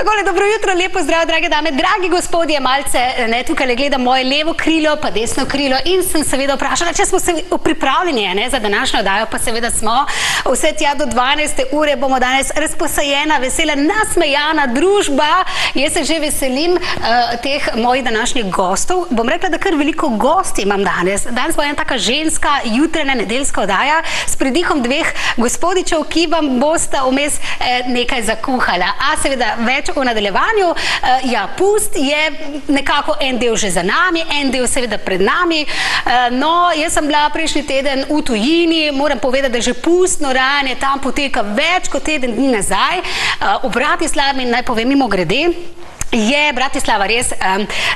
Takole, dobro jutro, lepo zdrav, drage dame, dragi gospodje, malce, ne, tukaj gledam moje levo krilo, pa desno krilo in sem seveda vprašala, če smo se pripravljeni, ne, za današnjo oddajo, pa seveda smo. Vse tja do 12. ure bomo danes razposajena, vesela, nasmejana družba. Jaz se že veselim teh mojih današnjih gostov. Bom rekla, da kar veliko gosti imam danes. Danes bo ena taka ženska, jutranja nedeljska oddaja s pridihom dveh gospodičev, ki vam bosta vmes nekaj zakuhala. A seveda več v nadaljevanju. Ja, pust je nekako en del že za nami, en del seveda pred nami. No, jaz sem bila prejšnji teden v tujini, moram povedati, da že pustno rajanje tam poteka več kot teden dni nazaj. V Bratislavi, naj povem mimogrede, je Bratislava res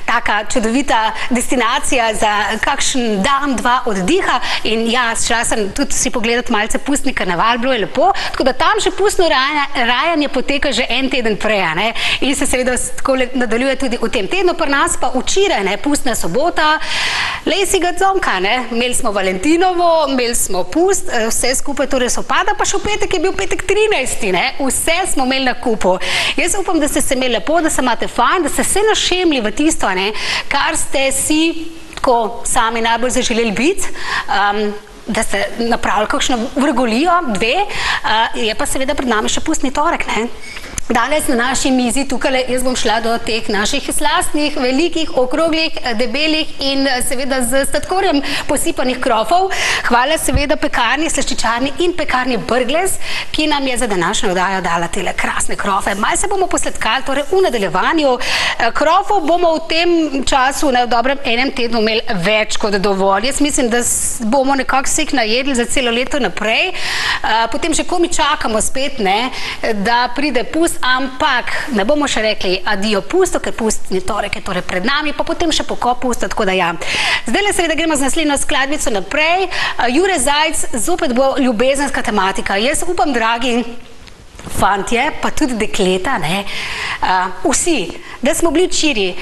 taka čudovita destinacija za kakšen dan, dva oddiha in ja, šla sem tudi si pogledati malce pustni karneval, bilo je lepo, tako da tam že pustno rajanje poteka že en teden prej, ne, in se seveda tako nadaljuje tudi v tem tednu, pri nas pa včeraj, ne, pustna sobota, lej si ga dzonka, ne, imeli smo Valentinovo, imeli smo pust, vse skupaj torej sopada, pa še v petek je bil petek 13, ne, vse smo imeli na kupu. Jaz upam, da ste se imeli lepo, da se imate fajn, da ste se našemli v tisto, ne, kar ste si tako sami najbolj zaželeli biti, da ste napravili kakšno vrgolijo, dve, je pa seveda pred nami še pustni torek, ne. Danes na naši mizi tukaj, jaz bom šla do teh naših slastnih, velikih, okroglih, debelih in seveda z sladkorjem posipanih krofov. Hvala seveda pekarni, slaščičarni in pekarni Brglez, ki nam je za današnjo oddajo dala tele krasne krofe. Malo se bomo posladkali, torej v nadaljevanju. Krofov bomo v tem času, v dobrem enem tednu, imeli več kot dovolj. Jaz mislim, da bomo nekako se jih najedli za celo leto naprej. Potem že komi čakamo spet, ne, da pride pust, ampak ne bomo še rekli adijo pusto, ker pustni torek je torej pred nami, pa potem še pokop pusta, tako da ja. Zdaj seveda gremo z naslednjo skladbico naprej. Jure Zajc, zopet bo ljubezenska tematika. Jaz upam, dragi fantje, pa tudi dekleta, ne, vsi, da smo bili včeraj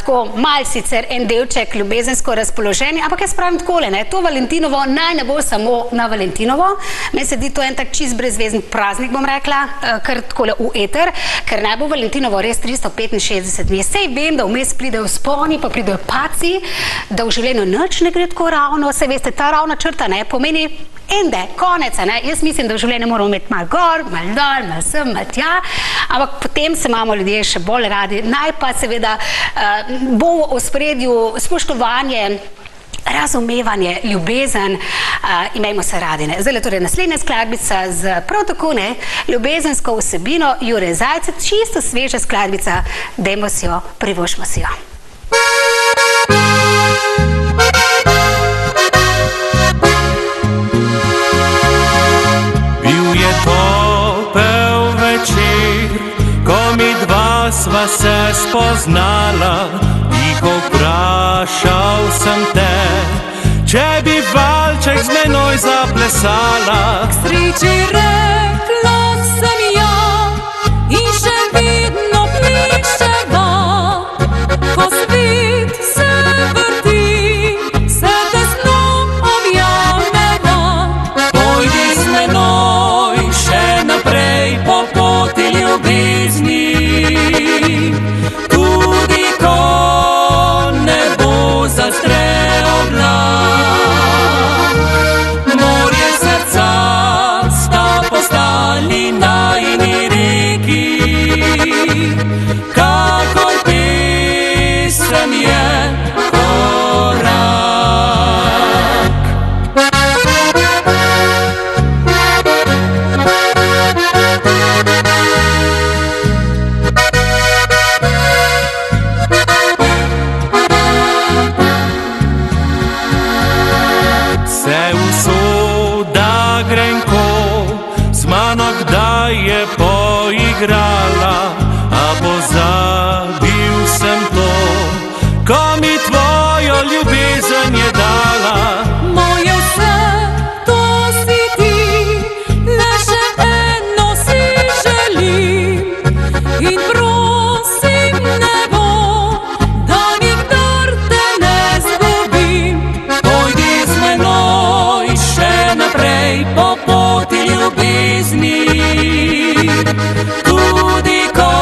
tako mal sicer en delček ljubezensko razpoloženi, ampak jaz pravim takole, ne, to Valentinovo naj ne bo samo na Valentinovo, meni se di to en tak čist brezvezen praznik, bom rekla, kar takole v eter, ker naj bo Valentinovo res 365 dni. Sej vem, da vmes pridejo vzponi, pa pridejo paci, da v življenju nič ne gre tako ravno, sej veste, ta ravna črta, ne, pomeni ende, konec, ne, jaz mislim, da v življenju moramo imeti malo gor, malo dol, malo sem, malo tja, ampak potem se imamo ljudje še bolj radi. Naj pa seveda bo v ospredju spoštovanje, razumevanje, ljubezen, imejmo se radi, ne. Zdaj torej naslednja skladbica z prav tako, ne, ljubezensko vsebino Jure Zajca, čisto sveža skladbica, dajmo si jo, privošmo si jo. Topel večer, ko mi dva sva se spoznala, tiho vprašal sem te, če bi valček z menoj zaplesala. K sreči rekla sem ja in še vedno pliščeva, ko svet se vrti, se tesno objavljava. Pojdi z menoj še naprej po poti ljubezni, tudi ko nebo zastre oblak. Morje srca sta postali najini reki, kakor pesem je korak. Se usoda grenko z mano kdaj je poigrala, a pozabil sem to, ko mi tvojo ljubezen je dala. Moje vse, to si ti, le še eno si želim in prosim nebo, da nikdar te ne zgubim. Pojdi z menoj še naprej po poti ljubezni, tudi ko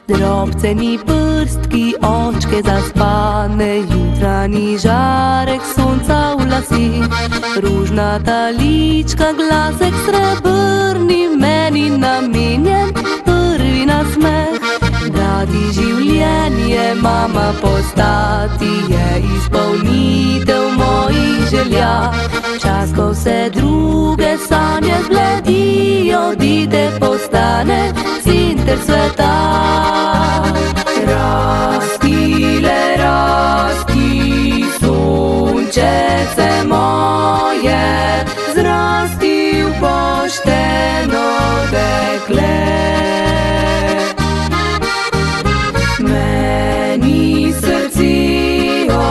Drobceni prstki, očke zaspane, jutranji žarek sonca v lasih, ružnata lička, glasek srebrni, meni namenjen prvi nasmeh. Dati življenje, mama postati, je izpolnitev mojih želja. Čas, ko vse druge sanje zbledijo, dite postane center sveta. Rasti, le rasti, sončece moje, zrasti v pošteno dekle. Meni srcijo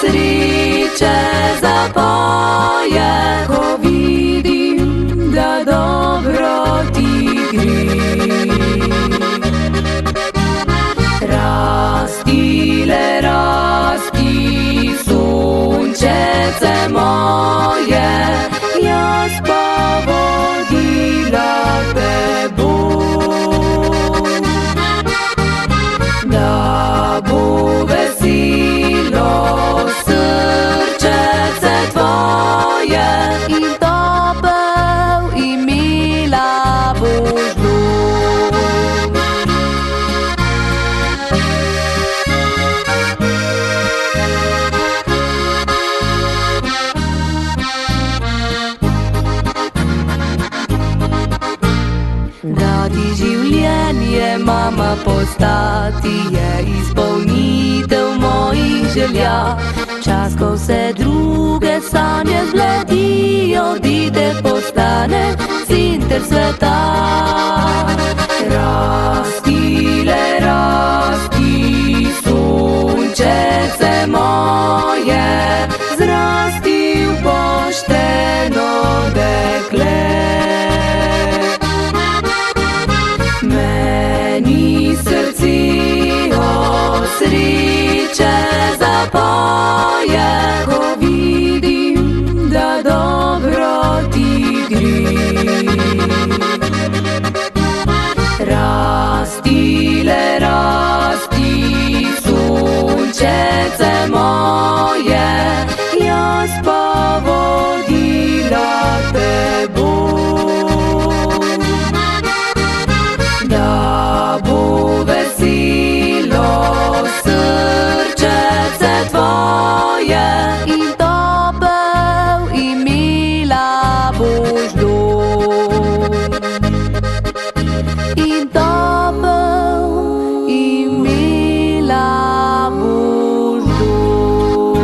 sreče zapoje, ko vidim, da dobro ti gre. Rasti, le rasti, sončece moje, jaz pa vodila te bom. Da bo veselo srčece tvoje in topel in mila boš dom. Dati življenje, mama postati, je izpolnitev mojih želja. Čas, ko vse druge sanje zbledijo, dite postane center sveta. Rasti, le rasti, sončece moje, zrasti v pošteno dekle. Meni srcijo sreče zapoje, ko vidim, da dobro ti gre. Rasti, le rasti, sončece moje, jaz pa vodila te bom. Da bo veselo srčece tvoje in topel in mila boš dom. In topel in mila boš dom.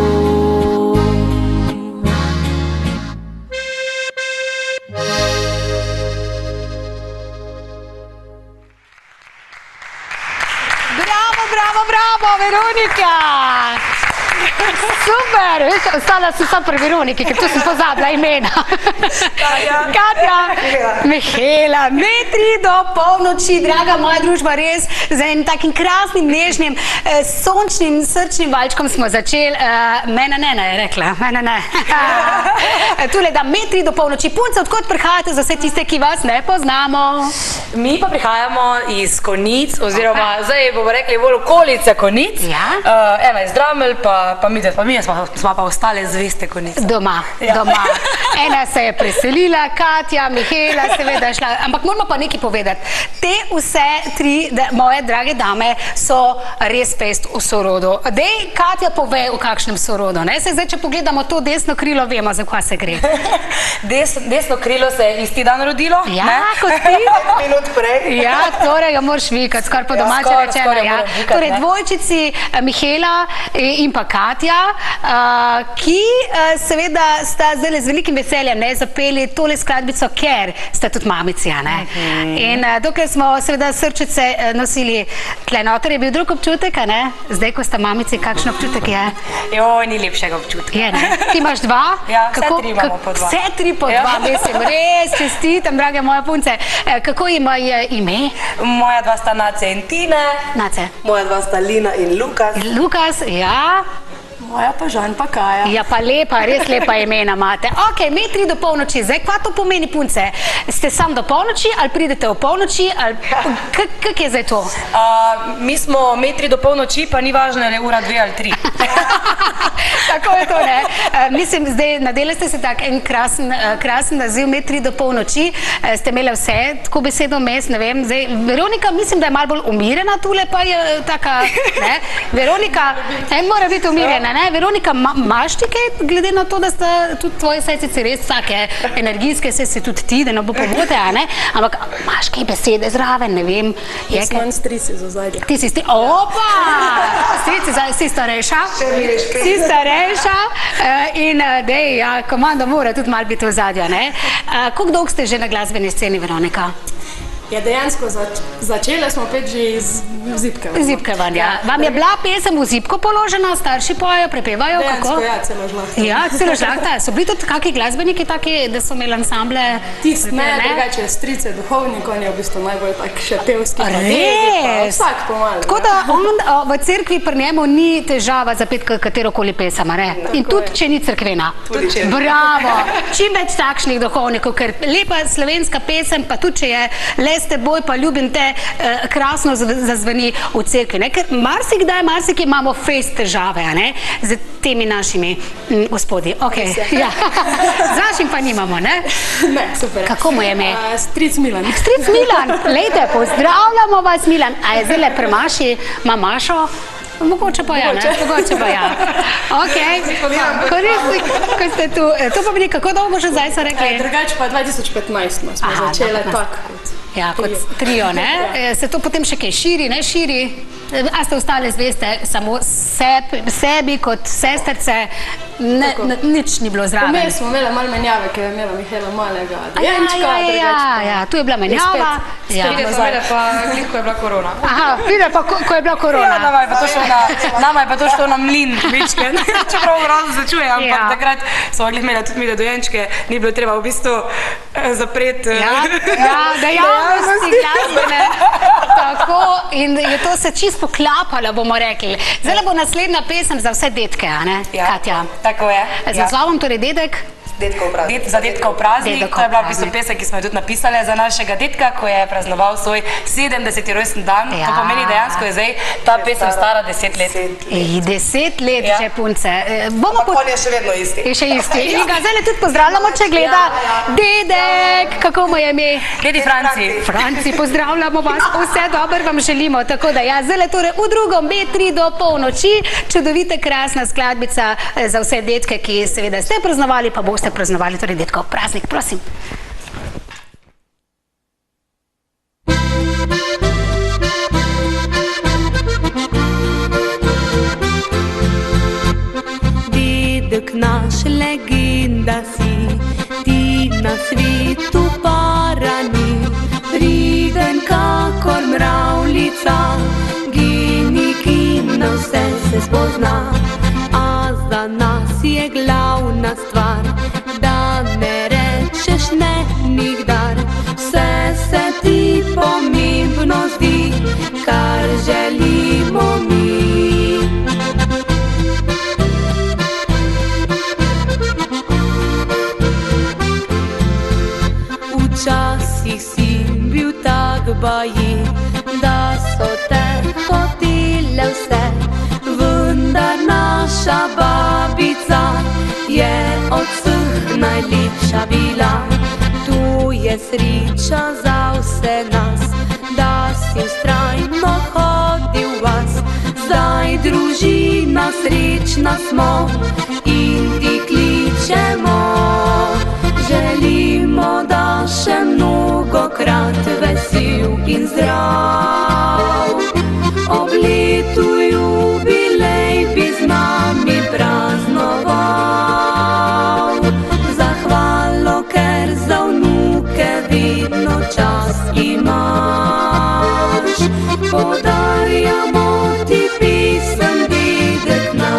Bravo, bravo, bravo, Veronika! Super, veš, ostala sem samo pri Veroniki, ker tu sem pozabila imena. Katja, Mihela, metri do polnoči, draga moja družba, res z enim takim krasnim, nežnim, sončnim, srčnim valčkom smo začeli. Mene ne, je rekla, mene ne. Tule, da metri do polnoči. Punce, odkot prihajate za vse tiste, ki vas ne poznamo? Mi pa prihajamo iz Konjic, oziroma zdaj bomo rekli bolj okolice Konjic. Ja. Ena iz Dramelj, pa mi smo pa ostale zveste Konjice. Doma. Ena se je preselila, Katja, Mihela, seveda šla, ampak moramo pa nekaj povedati. Te vse tri moje drage dame so res pest v sorodu. Dej, Katja, pove v kakšnem sorodu, ne? Se zdaj, če pogledamo to desno krilo, vemo, za kaj se gre. Desno krilo se je isti dan rodilo. Ja, kot ti. 5 minut prej. Ja, torej ga moraš vikati, skoraj po domače rečeno. Ja. Torej, dvojčici Mihela in pa Katja, ki seveda sta zdaj z velikim veseljem zapeli tole skladbico, ker sta tudi mamici, ne? In dokler smo seveda srčice nosili tle noter, je bil drug občutek, ne? Zdaj, ko sta mamici, kakšen občutek je? Joj, ni lepšega občutka. Je, ne? Ti imaš dva? Ja, vse tri imamo po dva. Vse tri po dva, mislim, res čestitam, drage moje punce. Kako ima ime? Moja dva sta Nace in Tine. Nace. Moja dva sta Lina in Lukas. Lukas, ja. Moja pa Žan pa Kaja. Ja, pa lepa, res lepa imena imate. Ok, metri do polnoči. Zdaj, kva to pomeni, punce? Ste sam do polnoči ali pridete v polnoči? Kak je zdaj to? Mi smo metri do polnoči, pa ni važno, ali je ura 2 ali 3. Tako je to, ne? Mislim, zdaj nadeli ste se tak en krasen naziv, metri do polnoči. Ste imeli vse, tako besedo mes, ne vem. Zdaj, Veronika, mislim, da je malo bolj umirjena tule, pa je taka, ne? Veronika, mora biti umirjena, ne? Veronika, imaš ti kaj, glede na to, da sta tudi tvoje sejcice res take energijske, se tudi ti, da ne bo pomote, a ne? Ampak imaš kaj besede zraven, ne vem. Jaz imam strici za zadnje. Ti si opa! Si starejša? Si starejša in dej, ja, komanda mora tudi malo biti v zadju, ne? Koliko dolgo ste že na glasbeni sceni, Veronika? Ja, dejansko začele smo pet že z Zipkevanjem. Zipkevanja. Vam je bila pesem v Zipko položena, starši pojejo, prepevajo, kako? Dejansko, ja, celo žlahta. Ja, celo žlahta. So bili tudi kakšni glasbeniki taki, da so imeli ansamble? Tist ne, drugače strice duhovnik, on je v bistvu najbolj tak še pevski. Res? Vsak pomalo. Tako da on v cerkvi pri njemu ni težava zapeti katerokoli pesem, ne? In tudi, če ni cerkvena. Bravo! Čim več takšnih duhovnikov, ker lepa slovenska pesem, pa tudi, če je le s teboj, pa ljubim te, krasno zazveni v cerkvi, ne? Ker marsikdaj imamo fejst težave, ne? Z temi našimi gospodi. Ok, ja. Z našim pa nimamo, ne? Ne, super. Kako mu je ime? Stric Milan. Stric Milan, lejte, pozdravljamo vas, Milan. A je zdaj le premaši mamašo? Mogoče pa ja, ne? Mogoče pa ja. Ok, ko ste tu, to pomeni, kako dolgo že zdaj so rekli? Drugače pa 2015 smo začele tako. Ja, kot trio, ne? Se to potem še kaj širi, ne širi? A ste ostale zveste samo sebi kot sestrce? Nič ni bilo zraven? Vmes smo imeli malo menjave, ker je imela Mihela malega dojenčka. Ja, tu je bila menjava. Vide smo imeli pa glih, ko je bila korona. Aha, vide pa, ko je bila korona. Nama je pa to šlo na mlin, večkrat. Čeprav razno začuje, ampak takrat smo glih imeli tudi mi dojenčke, ni bilo treba v bistvu zapreti. Ja, dejavnosti glasbene. Tako, in je to se čisto poklapalo, bomo rekli. Zdaj bo naslednja pesem za vse detke, a ne, Katja? Tako je. Z naslovom torej dedek? Za detkov praznik, to je bila v bistvu pesem, ki smo jo tudi napisali za našega detka, ko je praznoval svoj 70. rojstni dan. To pomeni, dejansko je zdaj ta pesem stara 10 let. 10 let že, punce. Ampak on je še vedno isti. Je še isti. In ga zdaj tudi pozdravljamo, če gleda. Dedek, kako mu je ime? Dedi Franci. Franci, pozdravljamo vas, vse dobro vam želimo. Tako da ja, zdaj torej v drugom metri do polnoči, čudovita, krasna skladbica za vse detke, ki seveda ste praznovali, pa boste praznovali torej detkov praznik, prosim. Dedek naš legenda si, ti na svetu parani, priden kakor mravljica, genij, ki na vse se spozna, a za nas je glavna stvar, da ne rečeš ne nikdar, vse se ti pomembno zdi, kar želimo mi. Včasih si bil tak baji, da so te hotele vse, vendar naša babica je od vseh najlepša bila. Tu je sreča za vse nas, da si vztrajno hodil vas. Zdaj družina srečna smo in ti kličemo. Želimo, da še mnogokrat vesel in zdrav. Ob letu jubilej bi z nami praznoval. Zahvalo, ker za vnuke vedno čas imaš. Podarjamo ti pisem, dedek naš.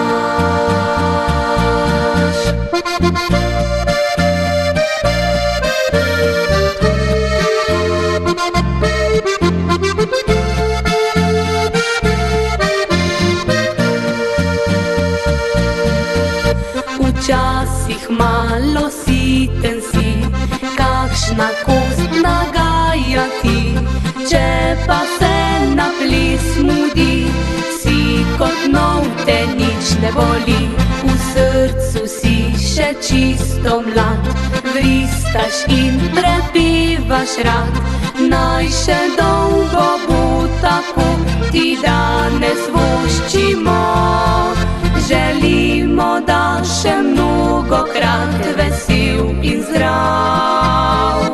na kost nagajati, če pa se na ples mudi, si kot nov, te nič ne boli, v srcu si še čisto mlad, vristaš in prepivaš rad, naj še dolgo bo tako, ti danes voščimo, želimo, da še mnogokrat vesel in zdrav.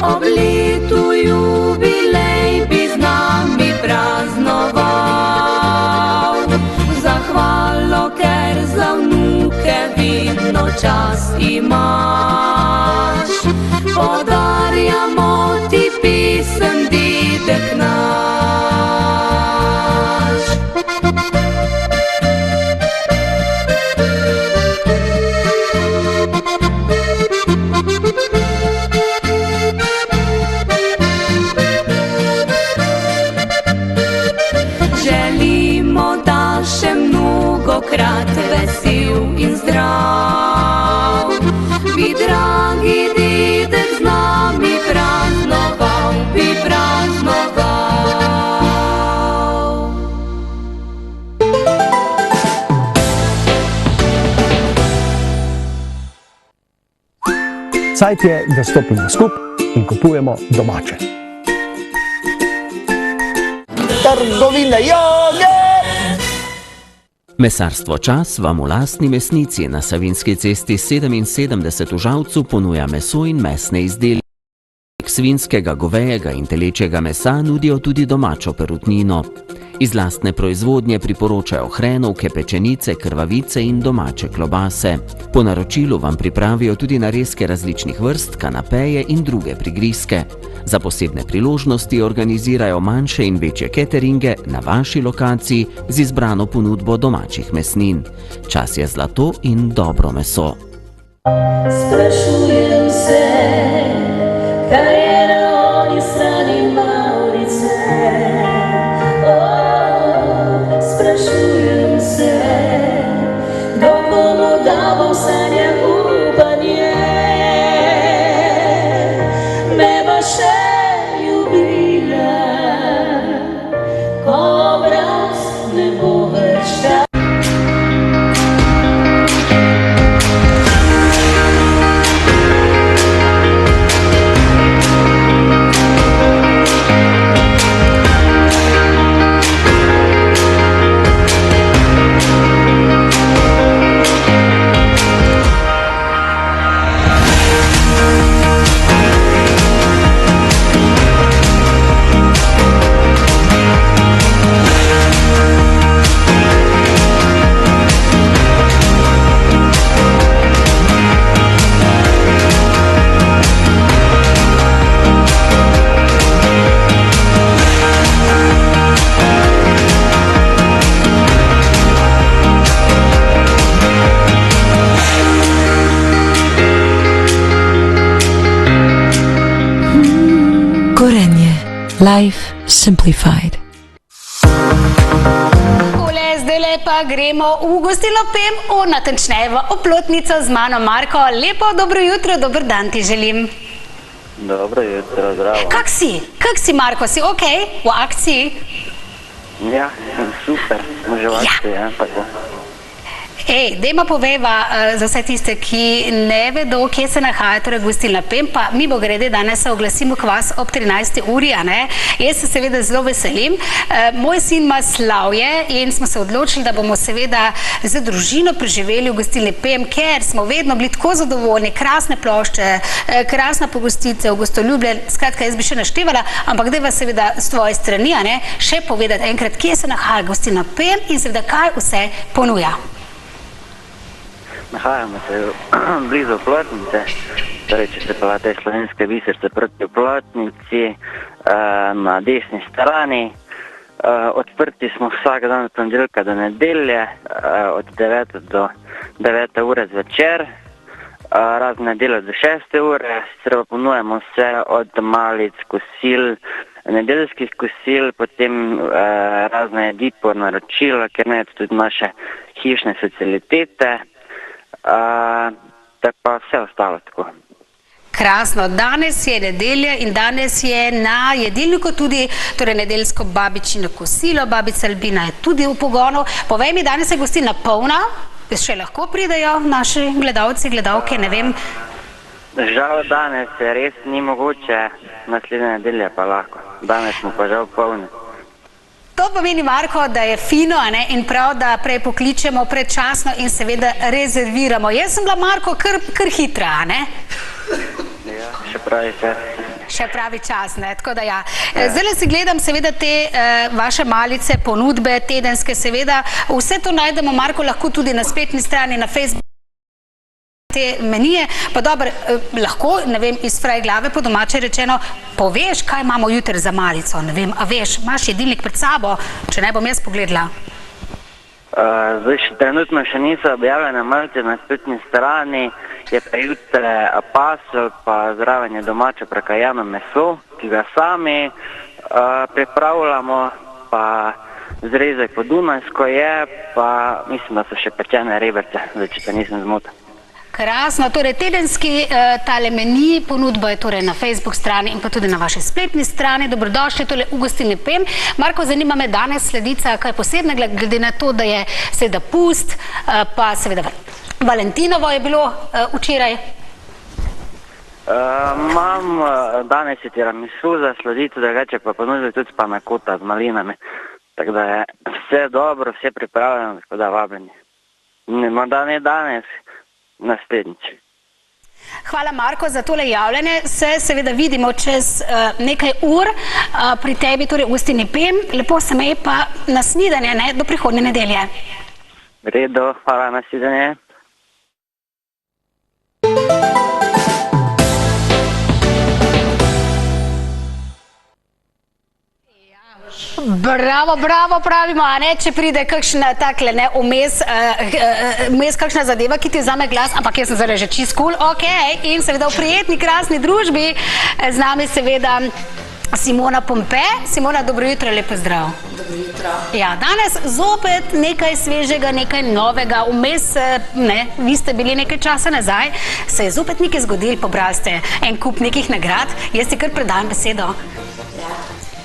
Ob letu jubilej bi z nami praznoval, zahvalo, ker za vnuke vidno čas imaš. Podarjamo ti pisem, dedek naš. Želimo, da še mnogokrat vesel in zdrav, bi dragi dedek z nami praznoval, bi praznoval. Cajt je, da stopimo skup in kupujemo domače. Trgovine Joge! Mesarstvo Čas vam v lastni mesnici na Savinjski cesti 77 v Žalcu ponuja meso in mesne izdelke. Svinjskega, govejega in telečjega mesa nudijo tudi domačo perutnino. Iz lastne proizvodnje priporočajo hrenovke, pečenice, krvavice in domače klobase. Po naročilu vam pripravijo tudi narezke različnih vrst, kanapeje in druge prigrizke. Za posebne priložnosti organizirajo manjše in večje cateringe na vaši lokaciji z izbrano ponudbo domačih mesnin. Čas je zlato in dobro meso. Sprašujem se, kaj je na oni strani Mavrice. Sprašujem se, kdo komu dava v sanjah upanje. Me bo še ljubila, ko obraz ne bo več tak. Gorenje. Life simplified. Tole, zdajle pa gremo v gostilno Pem, natančneje v Oplotnico z mano Marko. Lepo dobro jutro, dober dan ti želim. Dobro jutro, zdravo. Kak si? Marko, si okej? V akciji? Ja, super, smo že v akciji, ja, tako. Dajmo povejva za vse tiste, ki ne vedo, kje se nahaja torej gostilna Pem, pa mi bo grede danes se oglasimo k vas ob 13. uri, a ne? Jaz se seveda zelo veselim. Moj sin ima slavje in smo se odločili, da bomo seveda z družino preživeli v gostilni Pem, ker smo vedno bili tako zadovoljni, krasne plošče, krasna pogostitev, gostoljubljen, skratka, jaz bi še naštevala, ampak dajva seveda s tvoje strani, a ne, še povedati enkrat, kje se nahaja gostilna Pem in seveda kaj vse ponuja. Nahajamo se blizu Oplotnice, torej če se peljete Slovenske Biserce proti Oplotnici, na desni strani. Odprti smo vsak dan od ponedeljka do nedelje, od 9 do 9 ure zvečer, razne delo do 6 ure, sicer pa ponujemo vse od malic, kosil, nedeljskih kosil, potem razne jedi po naročila, ker ne tudi naše hišne specialitete. Tako pa vse ostalo tako. Krasno. Danes je nedelja in danes je na jedilniku tudi torej nedeljsko babičino kosilo. Babica Albina je tudi v pogonu. Povej mi, danes je gostilna polna. Še lahko pridejo naši gledalci, gledalke, ne vem. Žal danes res ni mogoče, naslednje nedelje pa lahko. Danes smo pa žal polni. To pomeni, Marko, da je fino, a ne, in prav, da prej pokličemo predčasno in seveda rezerviramo. Jaz sem bila, Marko, kar hitra, a ne? Ja, še pravi čas. Še pravi čas, ne, tako da ja. Zdaj si gledam seveda te vaše malice, ponudbe, tedenske, seveda. Vse to najdemo, Marko, lahko tudi na spletni strani, na Facebooku. Te menije, pa dobro, lahko, ne vem, iz fraj glave po domače rečeno, poveš, kaj imamo jutri za malico, ne vem, a veš, imaš jedilnik pred sabo, če ne bom jaz pogledala. Zdaj trenutno še niso objavljene malice na spletni strani, je pa jutri pasel, pa zraven je domače prekajano meso, ki ga sami pripravljamo, pa zrezek po dunajsko je, pa mislim, da so še pečene rebrce, zdaj, če te nisem zmotil. Krasno, torej tedenski tale meni, ponudba je torej na Facebook strani in pa tudi na vaši spletni strani. Dobrodošli tole v gostilni Pem. Marko, zanima me danes sledica kaj posebnega, glede na to, da je seveda pust, pa seveda Valentinovo je bilo včeraj. Danes je tiramisu za sledico, drugače pa ponudili tudi panakota z malinami. Tako da je vse dobro, vse pripravljeno, tako da vabljeni. Morda ne danes, naslednjič. Hvala, Marko, za tole javljanje. Se seveda vidimo čez nekaj ur pri tebi, torej v gostilni Pem. Lepo se me je pa na snidanje, ne, do prihodnje nedelje. Redo, hvala, na snidanje. Bravo, bravo, pravimo, a ne, če pride kakšna takle, ne, vmes kakšna zadeva, ki ti vzame glas, ampak jaz sem zdaj že čist cool, ok, in seveda v prijetni, krasni družbi z nami seveda Simona Pompe. Simona, dobro jutro, lepo zdrav. Dobro jutro. Ja, danes zopet nekaj svežega, nekaj novega, vmes, ne, vi ste bili nekaj časa nazaj, se je zopet nekaj zgodil, pobrali ste en kup nekih nagrad, jaz ti kar predam besedo. Ja.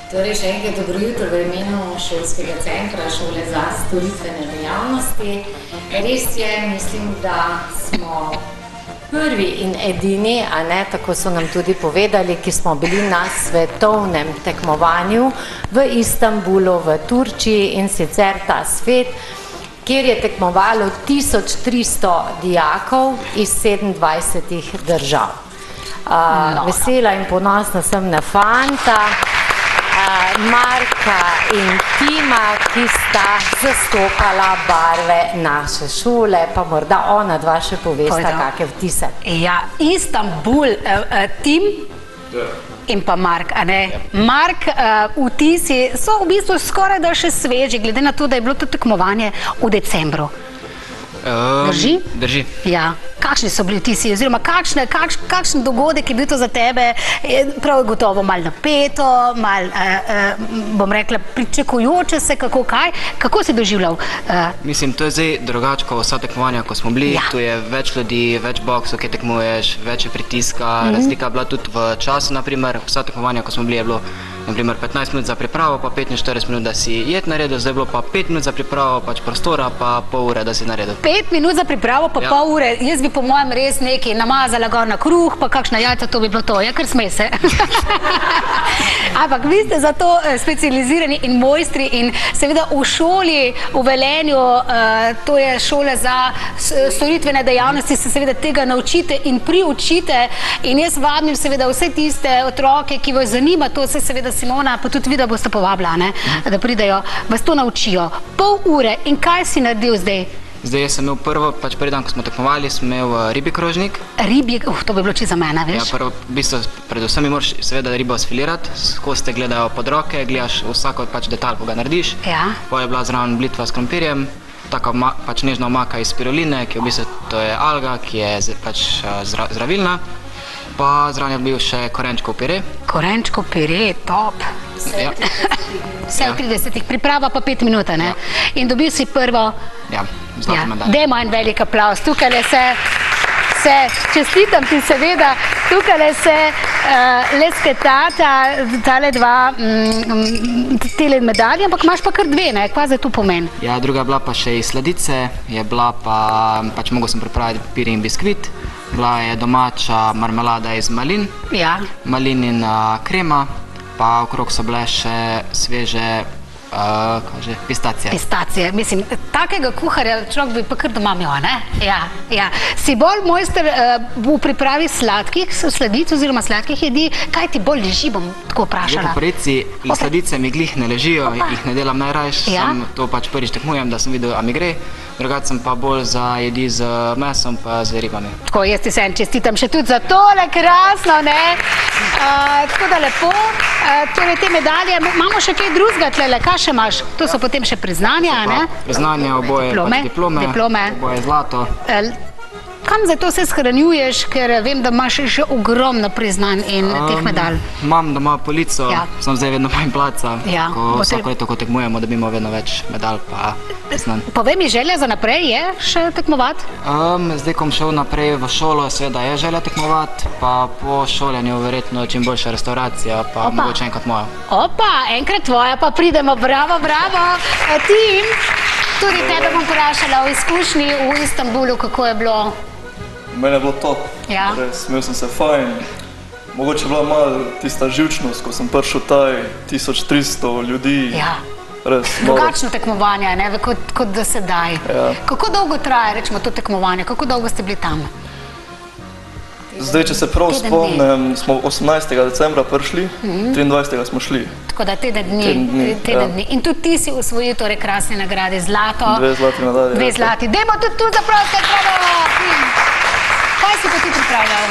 Torej, še enkrat dobro jutro v imenu šolskega centra, šole za storitvene dejavnosti. Res je, mislim, da smo prvi in edini, a ne, tako so nam tudi povedali, ki smo bili na svetovnem tekmovanju v Istanbulu, v Turčiji, in sicer ta svet, kjer je tekmovalo 1300 dijakov iz 27 držav. Vesela in ponosna sem na fanta, Marka in Tima, ki sta zastopala barve naše šole, pa morda ona dva še povesta kakšne vtise. Ja, Istanbul, Tim in pa Mark, a ne? Mark, vtisi so v bistvu skoraj da še sveži, glede na to, da je bilo to tekmovanje v decembru. Drži? Drži. Ja. Kakšni so bili vtisi, oziroma kakšen dogodek je bil to za tebe, prav gotovo malo napeto, malo, bom rekla, pričakujoče se, kako si doživljal? Mislim, to je zdaj drugače, kot vsa tekmovanja, ko smo bili, tu je več ljudi, več boksov, ki tekmuješ, več je pritiska, razlika je bila tudi v času, naprimer, vsa tekmovanja, ko smo bili, je bilo naprimer 15 minut za pripravo, pa 45 minut, da si jed naredil, zdaj je bilo pa 5 minut za pripravo, pač prostora, pa pol ure, da si naredil. 5 minut za pripravo, pa pol ure, jaz bi po mojem res nekaj namazala gor na kruh, pa kakšna jajca, to bi bilo to, je kar smej se. Ampak vi ste za to specializirani in mojstri in seveda v šoli v Velenju, to je šole za storitvene dejavnosti, se seveda tega naučite in priučite in jaz vabim seveda vse tiste otroke, ki vas zanima, to se seveda Simona, pa tudi vi, da boste povabila, ne, da pridejo, vas to naučijo. Pol ure in kaj si naredil zdaj? Zdaj jaz sem imel prvi dan, ko smo tekmovali, sem imel ribji krožnik. Ribji, to bi bilo čisto za mene, veš? Ja, v bistvu, predvsem mi moraš seveda ribo sfilirati, skozi te gledajo pod roke, gledaš vsako pač detalj, ko ga narediš. Ja. Potem je bila zraven blitva s krompirjem, taka pač nežna omaka iz spiruline, ki v bistvu to je alga, ki je pač zdravilna. Pa zraven je bil še korenčkov pire. Korenčkov pire, top. Vse v 30, priprava pa 5 minut, ne? In dobil si prvo... Ja, zlato medaljo. Dajmo en velik aplavz, tukaj se čestitam ti seveda, tukaj se lesketata tale dva tele medalje, ampak imaš pa kar dve, ne? Kva zdaj tu pomen? Ja, druga je bila pa še iz sladice, je bila pa, pač mogel sem pripraviti pire in biskvit, bila je domača marmelada iz malin, malinina krema, pa okrog so bile še sveže pistacije. Pistacije, mislim, takega kuharja človek bi pa kar doma imel, ne? Ja. Si bolj mojster v pripravi sladkih sladic oziroma sladkih jedi, kaj ti bolj leži, bom tako vprašala? Po preci, sladice mi glih ne ležijo, jih ne delam najrajš, sem to pač prvič tekmujem, da sem videl, a mi gre, drugače sem pa bolj za jedi z mesom pa z ribami. Tako, jaz ti se čestitam še tudi za tole, krasno, ne? Tako da lepo, torej te medalje, imamo še kaj drugega tlele, kaj še imaš? To so potem še priznanja, ne? Priznanja, oboje diplome, oboje zlato. Kam za to se shranjuješ, ker vem, da imaš še ogromno priznanj in teh medalj? Imam doma polico, sem zdaj vedno manj placa, ko vsako leto, ko tekmujemo, dobimo vedno več medalj pa priznanj. Povej mi, želja za naprej je še tekmovati? Zdaj, ko bom šel naprej v šolo, seveda je želja tekmovati, pa po šolanju verjetno čim boljša restauracija, pa mogoče enkrat moja. Opa, enkrat tvoja, pa pridemo, bravo, Tim, tudi tebe bom vprašala o izkušnji v Istanbulu, kako je bilo? Mene je bilo top, res, imel sem se fajn, mogoče je bila malo tista živčnost, ko sem prišel taj, 1300 ljudi, res. Drugačno tekmovanje, ne, kot da sedaj. Kako dolgo traja, rečemo, to tekmovanje, kako dolgo ste bili tam? Zdaj, če se prav spomnim, smo 18. decembra prišli, 23. smo šli. Tako da teden dni. In tudi ti si osvojil torej krasne nagrade, zlato. 2 zlati medalje. 2 zlati. Dajmo tudi tu zaprosti, kaj si pa ti pripravljal?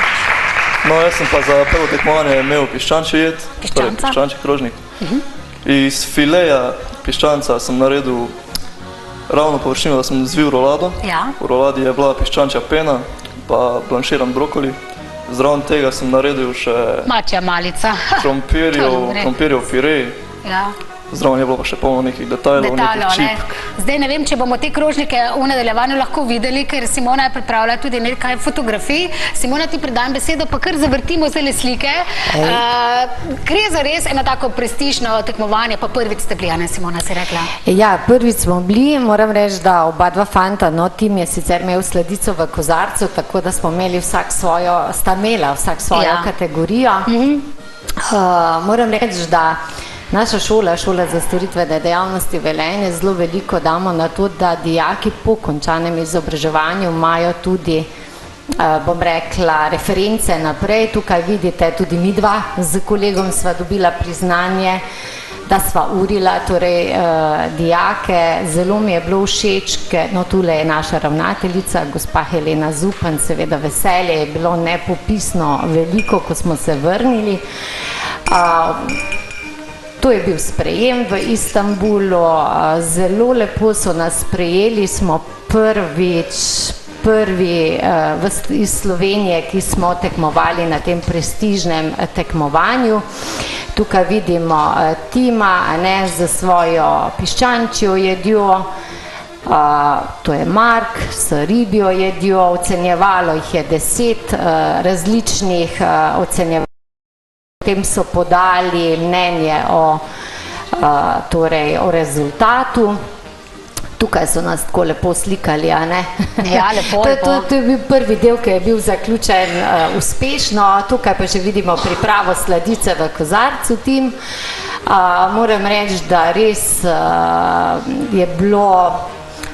No, jaz sem pa za prvo tekmovanje imel piščančjo jed, torej piščančji krožnik. Iz fileja piščanca sem naredil ravno površino, da sem zvil rolado. V roladi je bila piščančja pena, pa blanširan brokoli. Zraven tega sem naredil še mačja malica. Krompirjev firej. Zraven je bilo pa še polno nekih detajlov, nekih čipk. Zdaj ne vem, če bomo te krožnike v nadaljevanju lahko videli, ker Simona je pripravila tudi nekaj fotografij. Simona, ti predam besedo, pa kar zavrtimo zdaj slike. Gre za res eno tako prestižno tekmovanje, pa prvič ste bili, a ne, Simona, si rekla? Ja, prvič smo bili, moram reči, da oba dva fanta, no, Tim je sicer imel sladico v kozarcu, tako da smo imeli vsak svojo kategorijo. Moram reči, da naša šola za storitvene dejavnosti Velenje, zelo veliko damo na to, da dijaki po končanem izobraževanju imajo tudi, bom rekla, reference naprej. Tukaj vidite, tudi mi dva z kolegom sva dobila priznanje, da sva urila, torej dijake. Zelo mi je bilo všeč, no tule je naša ravnateljica, gospa Helena Zupan, seveda veselje je bilo nepopisno veliko, ko smo se vrnili. To je bil sprejem v Istanbulu, zelo lepo so nas sprejeli, smo prvi iz Slovenije, ki smo tekmovali na tem prestižnem tekmovanju. Tukaj vidimo Tima, z svojo piščančjo jedjo, to je Mark s ribjo jedjo, ocenjevalo jih je 10 različnih ocenjevalcev. Potem so podali mnenje o rezultatu. Tukaj so nas tako lepo slikali, a ne? Ja, lepo. To je bil prvi del, ki je bil zaključen uspešno. Tukaj pa že vidimo pripravo sladice v kozarcu, Tim. Moram reči, da res je bilo,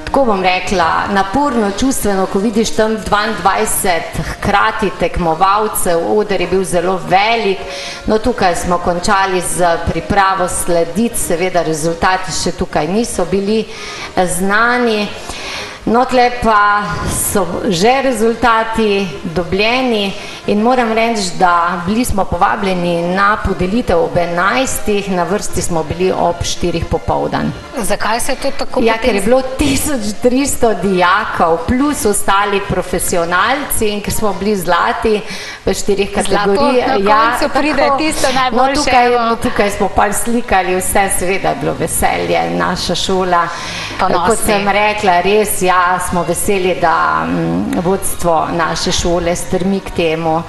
tako bom rekla, naporno čustveno, ko vidiš tam 22 hkrati tekmovalcev, oder je bil zelo velik. No, tukaj smo končali z pripravo sladic, seveda rezultati še tukaj niso bili znani. No, tle pa so že rezultati dobljeni in moram reči, da bili smo povabljeni na podelitev ob 11, na vrsti smo bili ob 4 popoldan. Zakaj se je to tako? Ja, ker je bilo 1300 dijakov plus ostali profesionalci in ker smo bili zlati v 4 kategorijah. Zlato, na koncu pride tisto najboljše. Tukaj smo pa slikali vse, seveda je bilo veselje, naša šola. Kot sem rekla, res, ja, smo veseli, da vodstvo naše šole strmi k temu.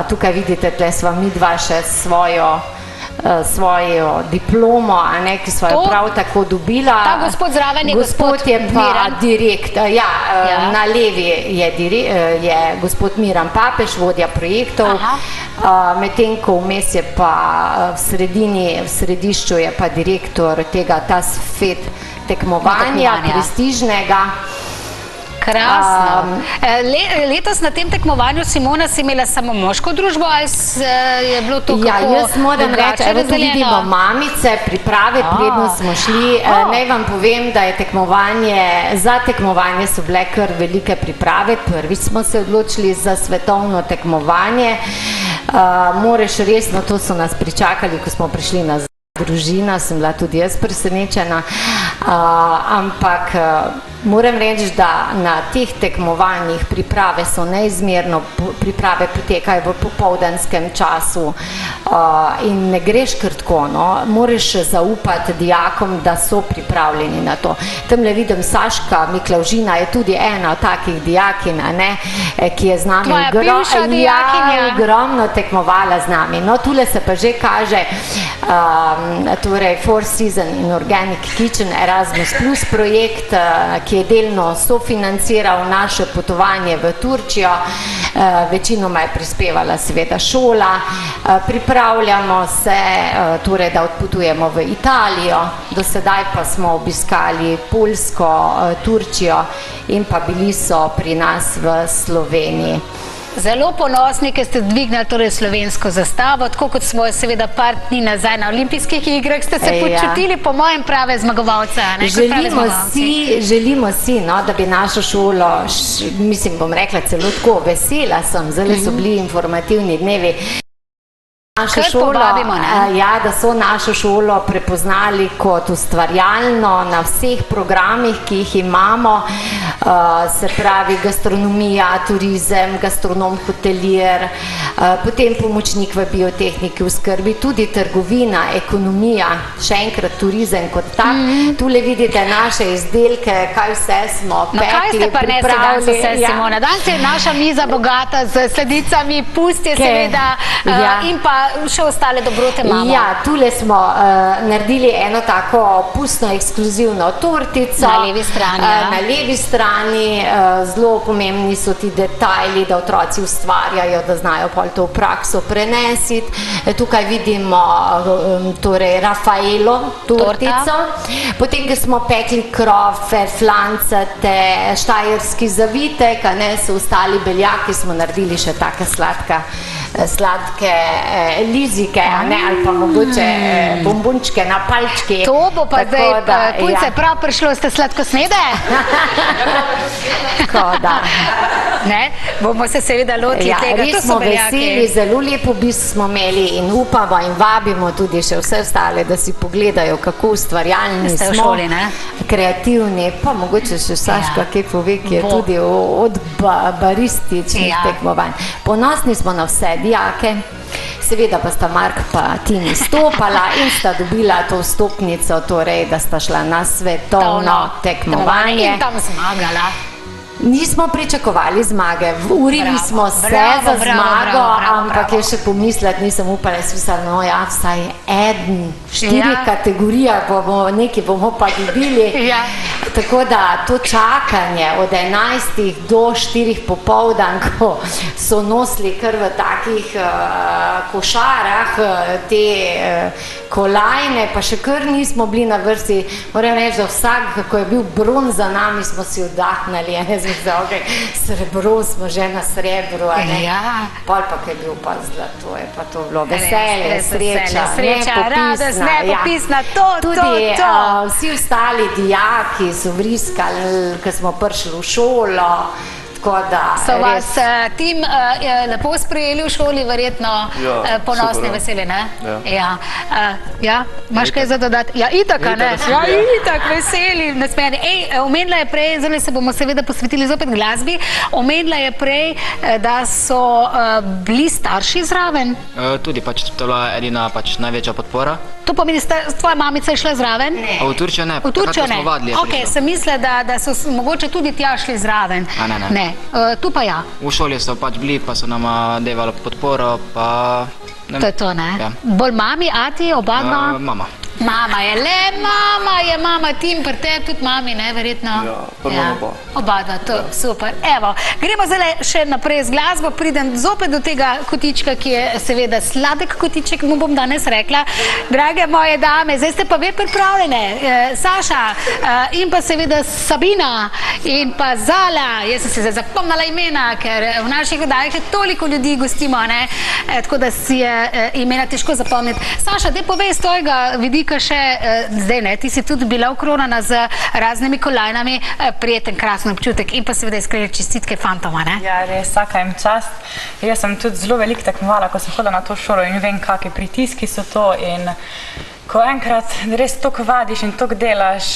Tukaj vidite, tle sva mi dva še svojo diplomo, ki sva jo prav tako dobila. Ta gospod zraven je gospod Miran. Gospod je pa direktor, na levi je gospod Miran Papež, vodja projektov, medtem ko vmes je pa v središču je pa direktor tega TASFED tekmovanja, prestižnega. Krasno. Letos na tem tekmovanju, Simona, si imela samo moško družbo, ali je bilo to kako jaz moram reči, evo tu vidimo mamice, priprave, predno smo šli. Naj vam povem, da je za tekmovanje so bile kar velike priprave. Prvič smo se odločili za svetovno tekmovanje. Moraš resno, to so nas pričakali, ko smo prišli na družina, sem bila tudi jaz presenečena, ampak moram reči, da na teh tekmovanjih priprave so neizmerno, priprave potekajo v popoldanskem času in ne greš kar tako, moraš zaupati dijakom, da so pripravljeni na to. Tamle vidim Saška Miklavžina je tudi ena od takih dijakin, ki je z nami ogromno tekmovala z nami. No, tule se pa že kaže torej Four Seasons in Organic Kitchen Erasmus Plus projekt, ki je delno sofinanciral naše potovanje v Turčijo. Večinoma je prispevala seveda šola. Pripravljamo se, torej, da odpotujemo v Italijo. Do sedaj pa smo obiskali Poljsko, Turčijo in pa bili so pri nas v Sloveniji. Zelo ponosni, ker ste dvignili torej slovensko zastavo, tako kot smo seveda par dni nazaj na olimpijskih igrah, ste se počutili po mojem prave zmagovalce. Želimo si, da bi našo šolo, mislim, bom rekla celo tako, vesela sem, zelo so bili informativni dnevi. Da so našo šolo prepoznali kot ustvarjalno na vseh programih, ki jih imamo, se pravi gastronomija, turizem, gastronom, hotelier, potem pomočnik v biotehniki, v skrbi, tudi trgovina, ekonomija, še enkrat turizem kot tak. Tule vidite naše izdelke, kaj vse smo pekli, pripravili. Kaj ste pa nesli danes vse, Simona? Danes je naša miza bogata z sladicami, pustje seveda in pa še ostale dobrote imamo. Ja, tule smo naredili eno tako pustno ekskluzivno tortico. Na levi strani, Na levi strani, zelo pomembni so ti detajli, da otroci ustvarjajo, da znajo pol to v prakso prenesiti. Tukaj vidimo torej Rafaelo tortico. Potem, ko smo pekli krofe, flancate, štajerski zavitek, so ostali beljaki, smo naredili še take sladke lizike, ali pa mogoče bombončke na palčki. To bo pa zdaj, punce, prav prišlo, ste sladkosnede? Tako da. Bomo se seveda lotili tega, res smo veseli, zelo lep obisk smo imeli in upamo in vabimo tudi še vse ostale, da si pogledajo, kako ustvarjalni smo, kreativni, pa mogoče še Saška, ki pove, ki je tudi od barističnih tekmovanj. Ponosni smo na vse dijake. Seveda pa sta Mark pa Tini stopala in sta dobila to vstopnico, torej, da sta šla na svetovno tekmovanje. In tam zmagala. Nismo pričakovali zmage, urili smo se za zmago, ampak je še pomisliti, nisem upala, vsaj eden, 4 kategorije, nekaj bomo pa dobili. Tako da to čakanje od 11 do 4 popoldan, ko so nosili kar v takih košarah te kolajne, pa še kar nismo bili na vrsti. Moram reči, da vsak, ko je bil bron za nami, smo si vdahnali, srebro smo že na srebru, pol pa, ko je bil pa zlato, je pa to bilo veselje, sreča, radost, nepopisna, to. Tudi vsi ostali dijaki so vriskali, ko smo prišli v šolo. So vas tim lepo sprejeli v šoli, verjetno ponosni, veseli, ne? Ja, imaš kaj za dodati? Ja, itak, ne? Ja, itak, veseli, nasmejani. Omenila je prej, zdaj se bomo seveda posvetili zopet glasbi, omenila je prej, da so bili starši zraven? Tudi, to je bila edina največja podpora. To pomeni, tvoja mamica je šla zraven? Ne. V Turčijo ne, takrat smo vadili. Ok, sem mislila, da so mogoče tudi tja šli zraven. Ne. Tu pa ja. V šoli so pač bili, pa so nam devali podporo, pa... To je to, ne? Ja. Bolj mami, ati, oba dva? Mama. Mama je mama, tim, pri tebi tudi mami, ne, verjetno? Ja, prvo oba. Oba dva, to, super. Evo, gremo zdaj še naprej z glasbo, pridem zopet do tega kotička, ki je seveda sladek kotiček, mu bom danes rekla. Drage moje dame, zdaj ste pa ve pripravljene. Saša in pa seveda Sabina in pa Zala. Jaz sem se zdaj zapomnila imena, ker v naših oddajah je toliko ljudi gostimo, ne, tako da si je imena težko zapomniti. Saša, daj povej z tvojega vidika še zdaj, ne, ti si tudi bila okronana z raznimi kolajnami, prijeten, krasen občutek in pa seveda iskrene čestitke fantoma, ne? Ja, res, vsaka jim čast. Jaz sem tudi zelo veliko tekmovala, ko sem hodila na to šolo in vem, kakšni pritiski so to in ko enkrat res toliko vadiš in toliko delaš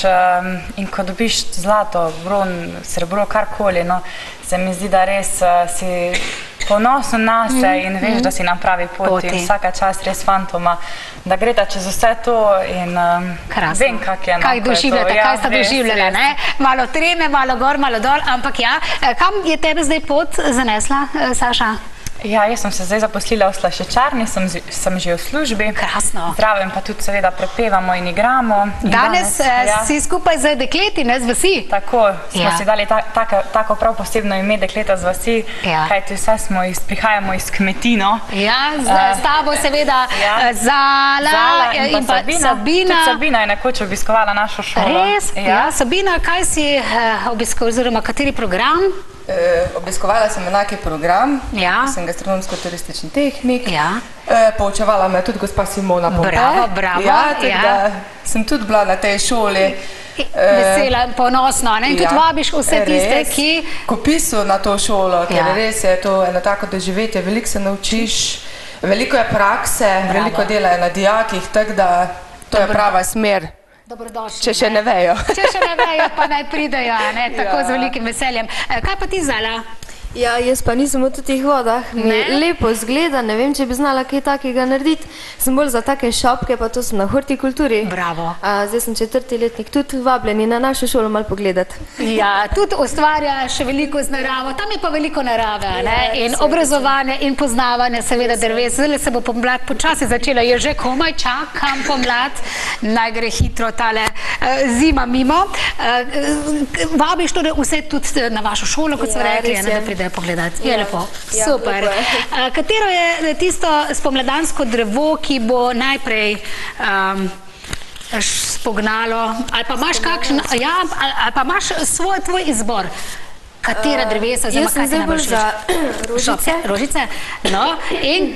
in ko dobiš zlato, bron, srebro, karkoli, no, se mi zdi, da res si ponosen na se in veš, da si na pravi poti in vsaka čast res fantoma, da greta čez vse to in vem, kak je. Kaj doživljate, kaj sta doživljala, ne? Malo treme, malo gor, malo dol, ampak ja. Kam je tebe zdaj pot zanesla, Saša? Ja, jaz sem se zdaj zaposlila v slaščičarni, sem že v službi. Krasno. Zraven pa tudi seveda prepevamo in igramo. Danes si skupaj z dekleti, ne, z vasi? Tako, smo si dali tako prav posebno ime dekleta z vasi, kajti vse prihajamo iz kmetino. Ja, s tabo seveda Zala in pa Sabina. Tudi Sabina je nekoč obiskovala našo šolo. Res? Ja, Sabina, kaj si obiskovala, oziroma kateri program? Obiskovala sem enaki program, sem gastronomsko-turistični tehnik, poučevala me tudi gospa Simona Pompe. Bravo. Sem tudi bila na tej šoli. Vesela in ponosna, ne? In tudi vabiš vse tiste, ki... Ko pisu na to šolo, ker res je to eno tako doživetje, veliko se naučiš, veliko je prakse, veliko dela je na dijakih, tako da to je prava smer. Dobrodošli. Če še ne vejo. Če še ne vejo, pa naj pridejo, ne, tako z velikim veseljem. Kaj pa ti, Zala? Ja, jaz pa nisem v teh vodah, mi lepo zgleda, ne vem, če bi znala kaj takega narediti. Sem bolj za take šopke, pa to sem na hortikulturi. Bravo. Zdaj sem 4. letnik, tudi vabljeni na našo šolo malo pogledati. Ja, tudi ustvarja še veliko z naravo, tam je pa veliko narave, ne, in obrazovanje in poznavanje seveda dreves. Zdaj se bo pomlad počasi začela, je že komaj čakam pomlad, naj gre hitro tale zima mimo. Vabiš torej vse tudi na vašo šolo, kot so rekli, da pride pogledati. Je lepo. Super. Katero je tisto spomladansko drevo, ki bo najprej spognalo, ali pa imaš kakšen, ali pa imaš tvoj izbor? Katera drevesa, oziroma kaj ti najbolj všeč? Jaz sem bolj za rožice. Rožice? No, in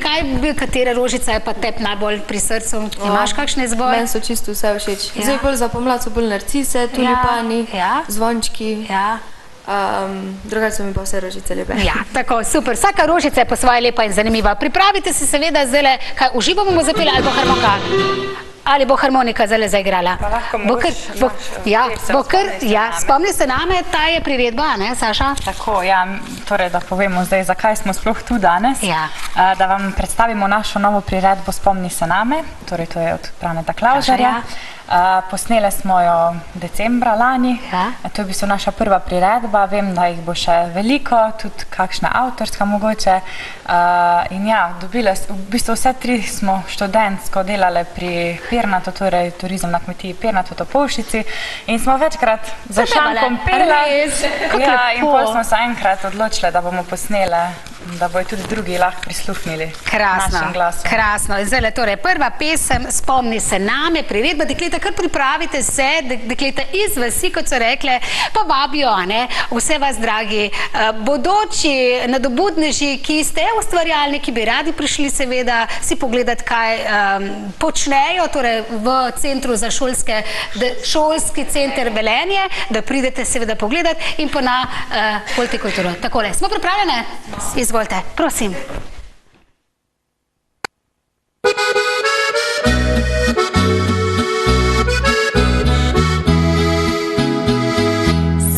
katera rožica je pa tebi najbolj pri srcu? Imaš kakšen izbor? Meni so čisto vse všeč. Zdaj bolj za pomlad so bolj narcise, tulipani, zvončki. Drugače so mi pa vse rožice lepe. Ja, tako, super. Vsaka rožica je po svoje lepa in zanimiva. Pripravite se seveda zdaj, kaj uživo bomo zapeli, ali bo harmonika? Ali bo harmonika zdaj zaigrala? Pa lahko mogoče. Spomni se name, ta je priredba, ne, Saša? Tako, ja, torej, da povemo zdaj, zakaj smo sploh tu danes. Da vam predstavimo našo novo priredbo Spomni se name, torej to je od Franeta Klaužarja. Posnele smo jo decembra lani, to je v bistvu naša prva priredba, vem, da jih bo še veliko, tudi kakšna avtorska mogoče. In ja, dobile, v bistvu vse tri smo študentsko delale pri Pirnato, torej turizem na kmetiji Pirnato v Topolšici in smo večkrat za šankom pele. In potem smo se enkrat odločile, da bomo posnele, da bojo tudi drugi lahko prisluhnili našim glasom. Krasno. Zdaj, torej, prva pesem Spomni se name, priredba, dekleta, kar pripravite se, dekleta iz vasi, kot so rekle, pa vabijo, ne, vse vas, dragi bodoči nadobudneži, ki ste ustvarjalni, ki bi radi prišli seveda si pogledati, kaj počnejo, torej v centru za šolski center Velenje, da pridete seveda pogledati in pa na hortikulturo. Takole, smo pripravljene? Izvolite, prosim.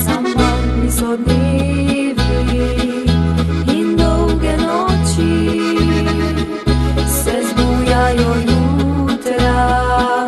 Samotni so dnevi in dolge noči, se zbujajo jutra.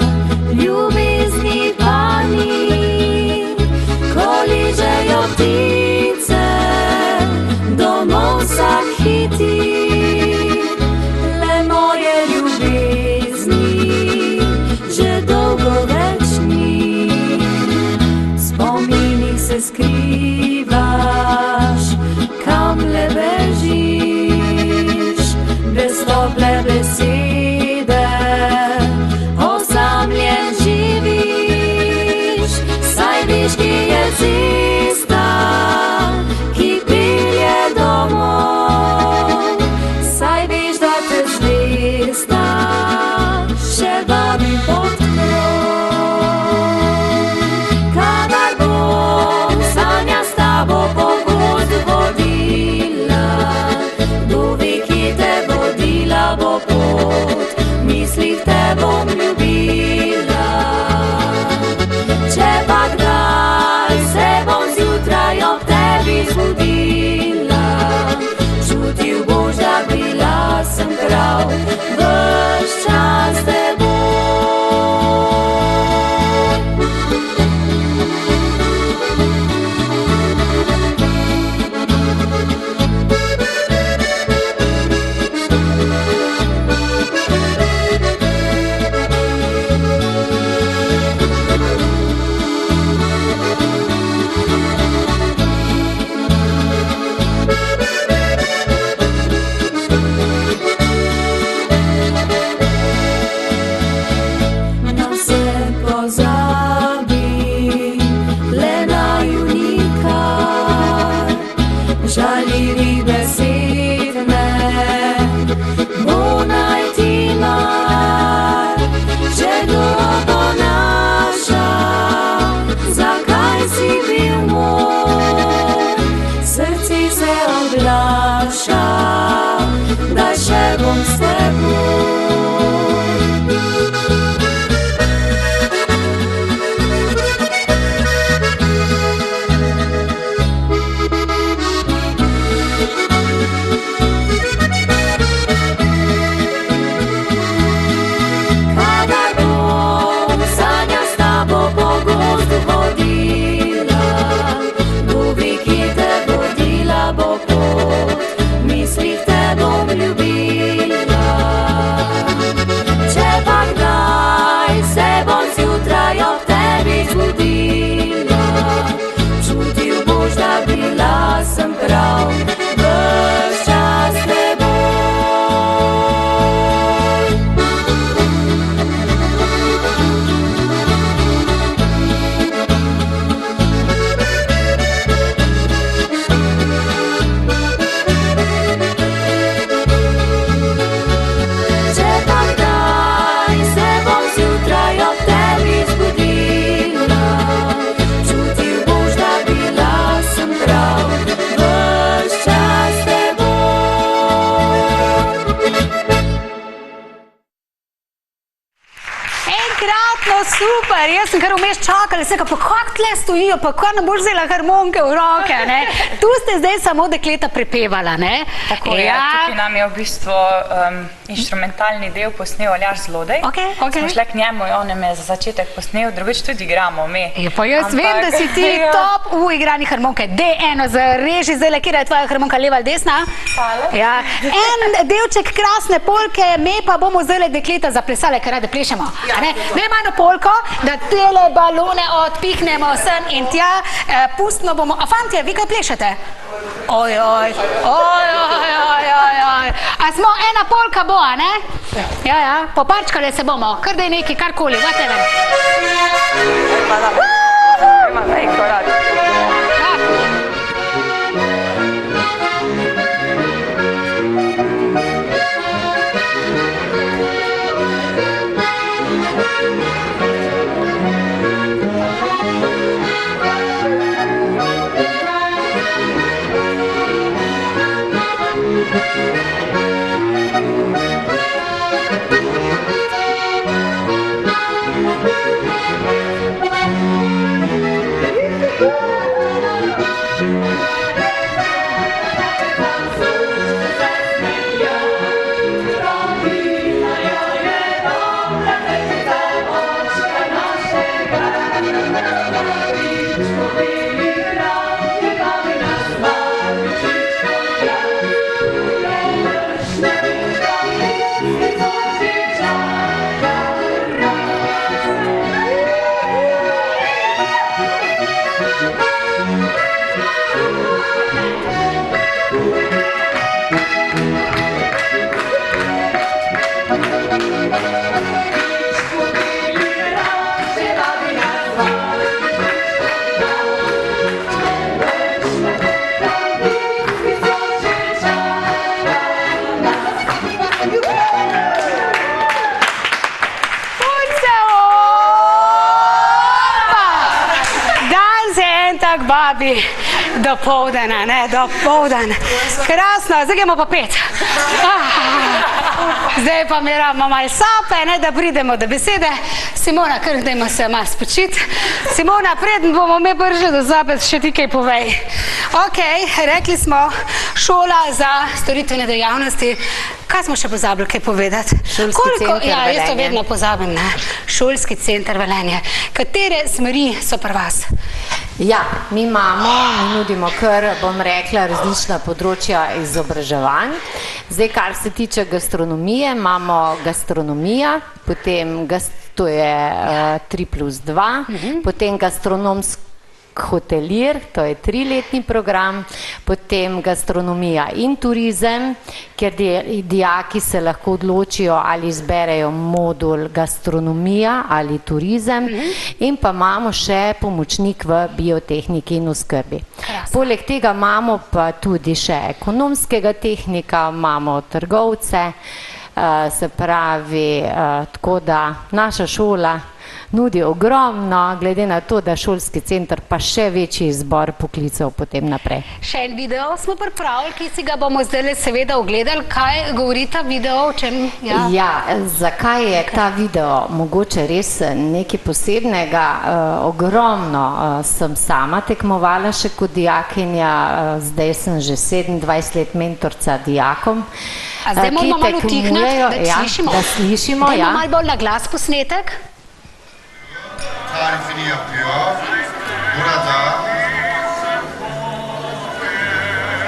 tople besede, osamljen živiš, saj veš, ki je cesta, ki pelje domov, saj veš, da te zvezda še vabi pod krov. Kadar bom sanja s tabo po gozdu vodila, duvi, ki te vodila bo pot, mislih te bom ljubila. Če pa kdaj se bom zjutraj ob tebi zbudila, čutil boš, da bila sem prav ves čas s teboj. Na vse pozabi, le naju nikar, žaljivih besed ne bo najti mar. Če kdo ponaša, zakaj si bil moj, srce se oglaša, da še bom s teboj. Kadar bom sanja s tabo po gozdu vodila, duvi, ki te vodila bo pot, mislih te bom ljubila. Če pa kdaj se bom zjutraj ob tebi zbudila, čutil boš, da bila sem prav ves čas s teboj. Če pa kdaj se bom zjutraj ob tebi zbudila, čutil boš, da bila sem prav ves čas s teboj. Enkratno, super, jaz sem kar vmes čakala, sem pa kako tle stojijo, pa kako ne boš vzela harmonike v roke, ne? Tu ste zdaj samo dekleta prepevala, ne? Tako je, tukaj nam je v bistvu inštrumentalni del posnel Aljaž Zlodej. Smo šle k njemu in on nam je za začetek posnel, drugič tudi igramo mi. Pa jaz vem, da si ti top v igranju harmonike. Dej eno, zareži zdaj, kjer je tvoja harmonka, leva ali desna? Ja. En delček krasne polke, me pa bomo zdaj dekleta zaplesale, ker rade plešemo. Dajmo eno polko, da tele balone odpihnemo sen in tja. Pustno bomo, a fantje, vi kaj plešete? Oj. A smo ena polka bo, a ne? Ja, poparčkale se bomo, kar da je neki, karkoli, whatever. Ima neko rad. Woo! Babi, do povdana, ne, do povdan. Krasno, zdaj gremo pa pet. Zdaj pa mi rabimo malo sape, ne, da pridemo do besede. Simona, kar dajmo se malo spočiti. Simona, preden bomo me brže do zapet, še ti kaj povej. Ok, rekli smo, šola za storitvene dejavnosti. Kaj smo še pozabili kaj povedati? Šolski center Velenje. Ja, jaz to vedno pozabim, ne. Šolski center Velenje. Katere smeri so pri vas? Ja, mi nudimo kar, bom rekla, različna področja izobraževanj. Zdaj, kar se tiče gastronomije, imamo gastronomija, potem to je 3+2, potem gastronomski hotelir, to je 3-letni program, potem gastronomija in turizem, kjer dijaki se lahko odločijo ali izberejo modul gastronomija ali turizem in pa imamo še pomočnik v biotehniki in oskrbi. Poleg tega imamo pa tudi še ekonomskega tehnika, imamo trgovce, se pravi, tako da naša šola nudi ogromno, glede na to, da šolski center pa še večji izbor poklicev potem naprej. Še en video smo pripravili, ki si ga bomo zdaj seveda ogledali. Kaj govori ta video, o čem? Ja, zakaj je ta video mogoče res nekaj posebnega? Ogromno sem sama tekmovala še kot dijakinja, zdaj sem že 27 let mentorca dijakom. A zdaj moramo malo utihniti, da slišimo? Da slišimo, ja. Dajmo malo bolj na glas posnetek. tarifini yapıyor. Burada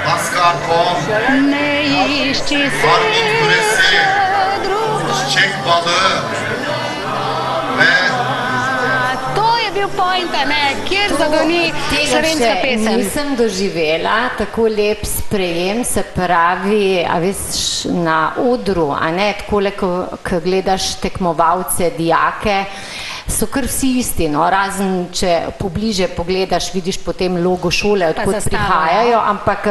mascarpone, armut püresi, çiçek balığı ve to je bil point, ne, kjer zadoni slovenska pesem. Nisem doživela tako lep sprejem, se pravi, a veš, na odru, a ne, takole, ko gledaš tekmovalce, dijake, so kar vsi isti, no, razen če pobliže pogledaš, vidiš potem logo šole, odkot prihajajo, ampak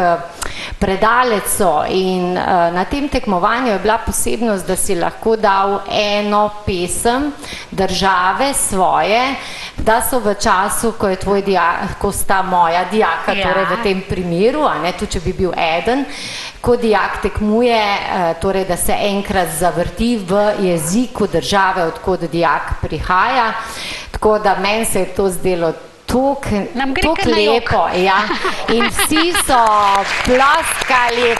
predalec so in na tem tekmovanju je bila posebnost, da si lahko dal eno pesem države svoje, da so v času, ko je tvoj dijak, ko sta moja dijaka, torej v tem primeru, a ne, tudi če bi bil eden, ko dijak tekmuje, torej da se enkrat zavrti v jeziku države, odkot dijak prihaja, tako da meni se je to zdelo tako lepo, ja, in vsi so ploskali,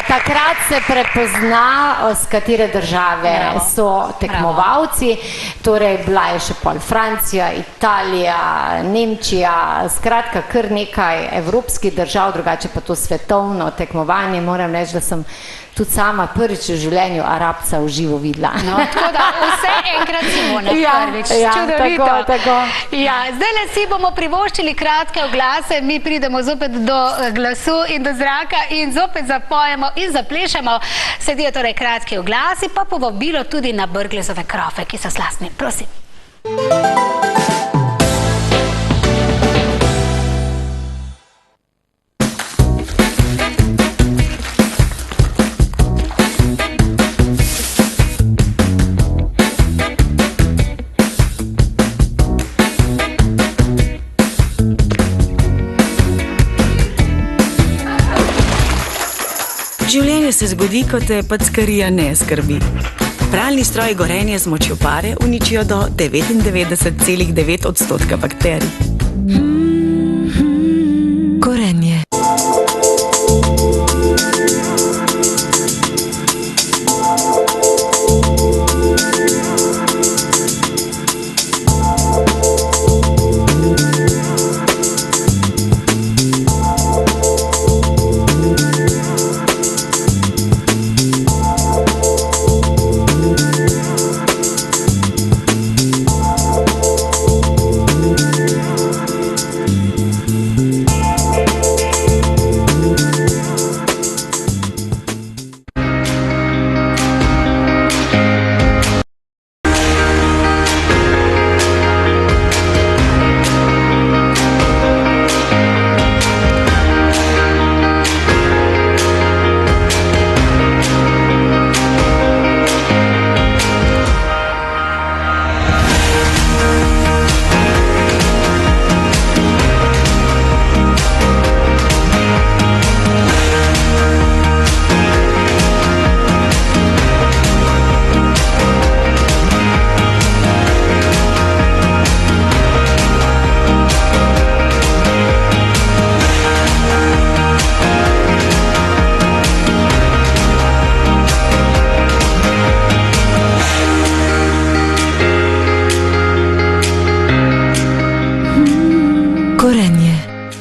takrat se prepozna, z katere države so tekmovalci, torej bila je še pol Francija, Italija, Nemčija, skratka kar nekaj evropskih držav, drugače pa to svetovno tekmovanje, moram reči, da sem tudi sama prvič v življenju Arabca v živo videla. No, tako da vse enkrat Simone prvič, čudovito. Tako. Ja, zdaj si bomo privoščili kratke oglase, mi pridemo zopet do glasu in do zraka in zopet zapojemo in zaplešemo. Sledijo torej kratki oglasi, pa povabilo tudi na Brglezove krofe, ki so slastni. Prosim. Življenje se zgodi, ko te packarija ne skrbi. Pralni stroj Gorenje z močjo pare uničijo do 99,9% bakterij. Gorenje.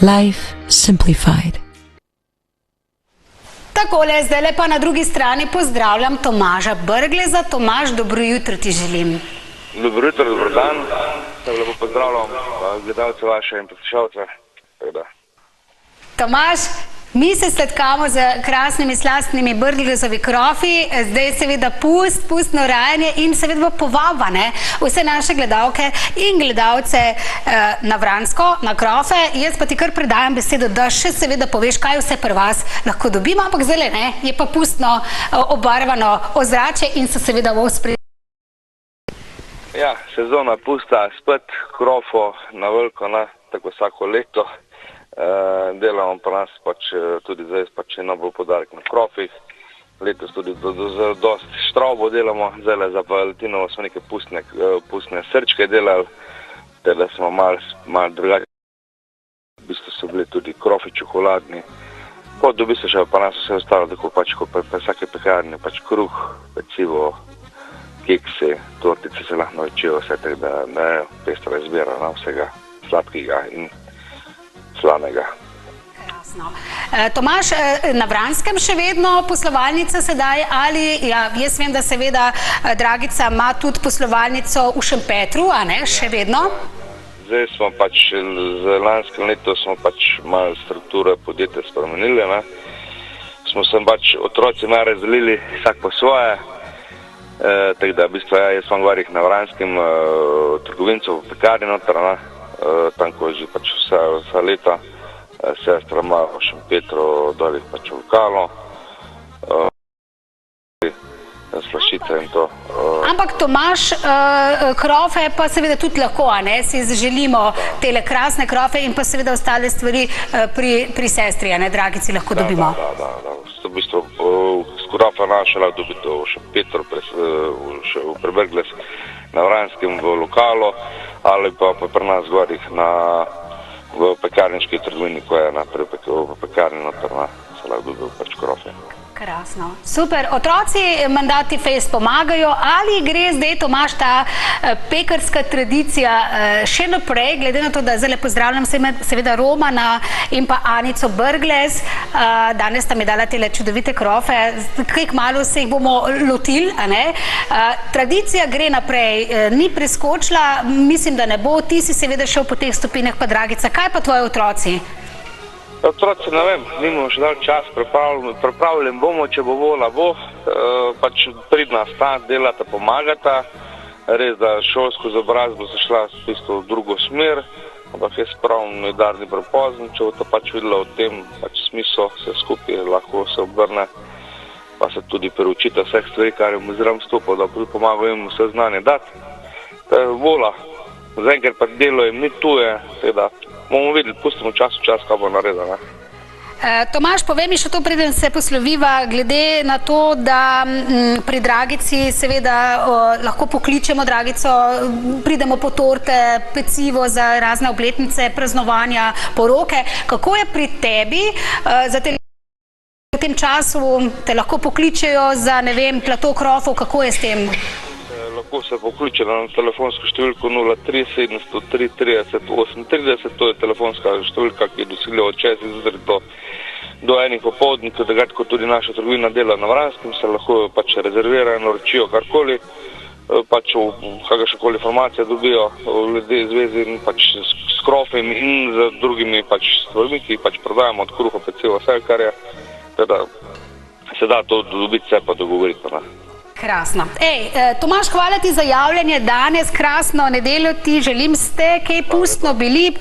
Life simplified. Takole, zdaj lepa na drugi strani pozdravljam Tomaža Brgleza. Tomaž, dobro jutro ti želim. Dobro jutro, dobro dan. Tako lepo pozdravljam gledalce vaše in poslušalce. Tomaž, mi se sladkamo z krasnimi slastnimi Brglezovi krofi, zdaj seveda pustno rajanje in seveda povabane vse naše gledalke in gledalce na Vransko, na krofe. Jaz pa ti kar predajam besedo, da še seveda poveš, kaj vse pri vas lahko dobimo, ampak zdaj ne, je pa pustno obarvano ozračje in so seveda v ospredju. Ja, sezona pusta, spet krofo na veliko, tako vsako leto. Delamo pa nas tudi zdaj eno bolj podarek na krofih. Letos tudi dosti štraubo delamo, zdaj za Valentinovo smo neke pustne srčke delali, teda smo malo drugače. V bistvu so bili tudi krofi čokoladni. Dobi se še pa nas vse ostalo, tako kot pa vsake pekarne, kruh, pecivo, keksi, tortice se lahko naučijo vse, tako da je pestra izbira vsega sladkega in slanega. Krasno. Tomaž, na Vranskem še vedno poslovalnica sedaj ali, jaz vem, da seveda Dragica ima tudi poslovalnico v Šempetru, a ne, še vedno? Zdaj smo z lanskim letom smo malo strukture podjetja spremenili, smo se otroci malo razdelili vsak po svoje, tako da v bistvu jaz imam gorih na Vranskem trgovincev v pekarni noter, tam ko je že vsa leta, sestra ima v Šempetru, dolih v lokalu, slašice in to. Ampak Tomaž, krofe pa seveda tudi lahko, a ne, si želimo tele krasne krofe in pa seveda ostale stvari pri sestri, a ne, Dragici lahko dobimo. Da, v bistvu krofa naša lahko dobite v Šempetru, v Prebrgles, na Vranskem v lokalu, ali pa pri nas gorih v pekarniški trgovini, ko je v pekarni noter, se lahko dobil krofe. Krasno. Super. Otroci mandati fejst pomagajo. Ali gre zdaj, Tomaž, ta pekarska tradicija še naprej, glede na to, da zdaj pozdravljam seveda Romana in pa Anico Brglez. Danes sta mi dala tele čudovite krofe. Kaj kmalu se jih bomo lotili, a ne? Tradicija gre naprej. Ni preskočila, mislim, da ne bo. Ti si seveda šel po teh stopinjah, pa Dragica. Kaj pa tvoji otroci? Otroci, ne vem, nimamo še dal čas, pripravljen bomo, če bo vola bo, pridna sta, delata, pomagata, res da šolsko izobrazbo se šla v drugo smer, ampak jaz pravim, ne dar ni prepozen, če bo to videla v tem smislu, se skupaj lahko se obrne, pa se tudi preučita vseh stvari, kar je v zram stopil, da pomagajo jim vse znanje dati. Vola, zaenkrat pa delo jim ni tuje, teda bomo videli, pustimo čas, kaj bo naredila. Tomaž, povej mi še to, preden se posloviva, glede na to, da pri Dragici seveda lahko pokličemo Dragico, pridemo po torte, pecivo za razne obletnice, praznovanja, poroke. Kako je pri tebi? V tem času te lahko pokličejo za, ne vem, plato krofov, kako je s tem? Lahko se pokliče na telefonsko številko 03 703 30 38, to je telefonska številka, ki je dosegljiva od 6 zjutraj do 1 popoldne, ko tudi naša trgovina dela na Vranskem, se lahko rezervirajo, naročijo karkoli, kakršnekoli informacije dobijo ljudje v zvezi s krofem in z drugimi stvarmi, ki jih prodajamo od kruha, peciva, vse kar je, teda se da to dobiti, se pa dogovoriti. Krasno. Tomaž, hvala ti za javljanje danes, krasno nedeljo ti želim, ste kaj pustno bili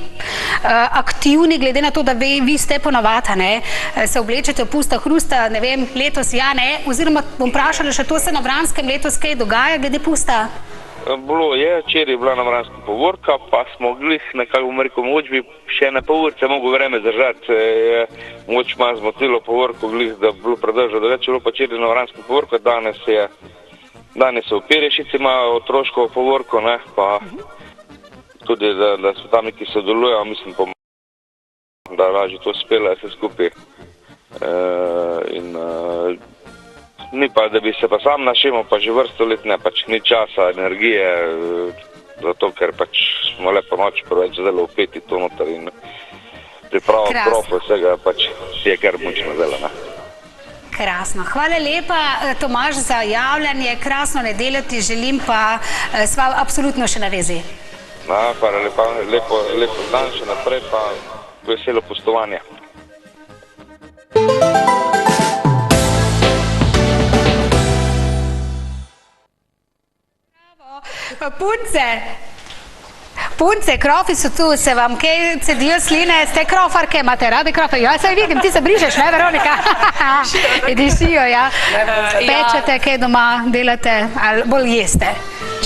aktivni, glede na to, da vi ste ponavadi, ne, se oblečete v pusta hrusta, ne vem, letos ja, ne, oziroma bom vprašala še to, se na Vranskem letos kaj dogaja glede pusta? Bilo je, včeraj je bila na Vranskem povorka, pa smo glih nekako moč bi še na povorce mogo vreme zdržati, moč malo zmotilo povorko glih, da bilo predržal, da več je bilo pa včeraj na Vranskem povorka, danes je v Perešici imajo otroško povorko, pa tudi, da so tam neki sodelujejo, mislim, da lažje to spela vse skupaj. Ni pa, da bi se pa sam našimal, pa že vrsto let ne, ni časa, energije, zato ker smo lepo noč preveč zelo upeti to noter in priprava krofov, vsega pač je kar mučno delo. Krasno. Hvala lepa, Tomaž, za javljanje. Krasno nedeljo ti želim, pa sva absolutno še na vezi. Hvala lepa, lepo dan še naprej, pa veselo pustovanje. Punce, krofi so tu, se vam kaj cedijo sline, ste krofarke, imate radi krofe? Ja, saj vidim, ti se brišeš, ne, Veronika? Dišijo, ja. Pečete kaj doma, delate, ali bolj jeste?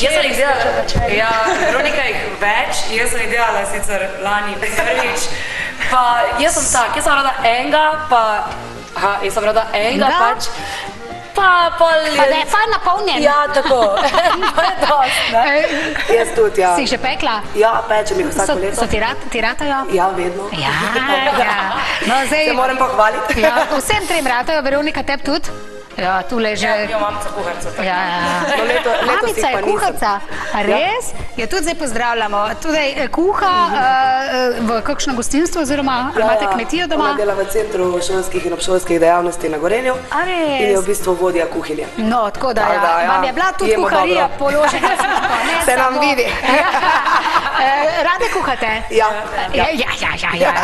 Jaz sem jih delala, ja, Veronika jih več, jaz sem jih delala sicer lani prvič, pa jaz sem rada enega, pač, pa je fajn napolnjen. Ja, tako. To je dost, ne? Jaz tudi, ja. Si že pekla? Ja, pečem jih vsako leto. So ti ratajo? Ja, vedno. Ja. No, zdaj... Se moram pohvaliti. Ja, vsem trem ratajo, Veronika, teb tudi? Ja, tule že... Ja, mamica kuharca. Ja. Mamica je kuharca, res? Ja, tudi zdaj pozdravljamo. Tudi kuha v kakšno gostinstvo, oziroma imate kmetijo doma? Ona dela v Centru šolskih in obšolskih dejavnosti na Gorenju in je v bistvu vodja kuhinje. No, tako da, vam je bila tudi kuharija položena. Se nam vidi. Rade kuhate? Ja. Ja,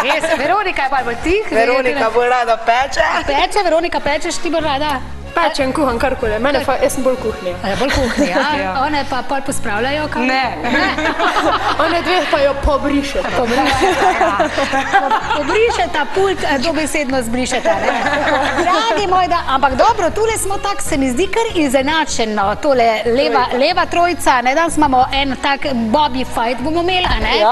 res. Veronika je bolj tih. Veronika bolj rada peče. Peče, Veronika, pečeš ti bolj rada? Pečem, kuham karkoli, jaz sem bolj kuhnja. Bolj kuhnja, ja? One pa pol pospravljajo? Ne. One dve pa jo pobrišeta. Pobrišeta, pult dobesedno zbrišeta. Dragi moj, ampak dobro, tule smo tak, se mi zdi kar izenačeno, tole leva trojica, danes imamo en tak Bobby fight bomo imeli, a ne?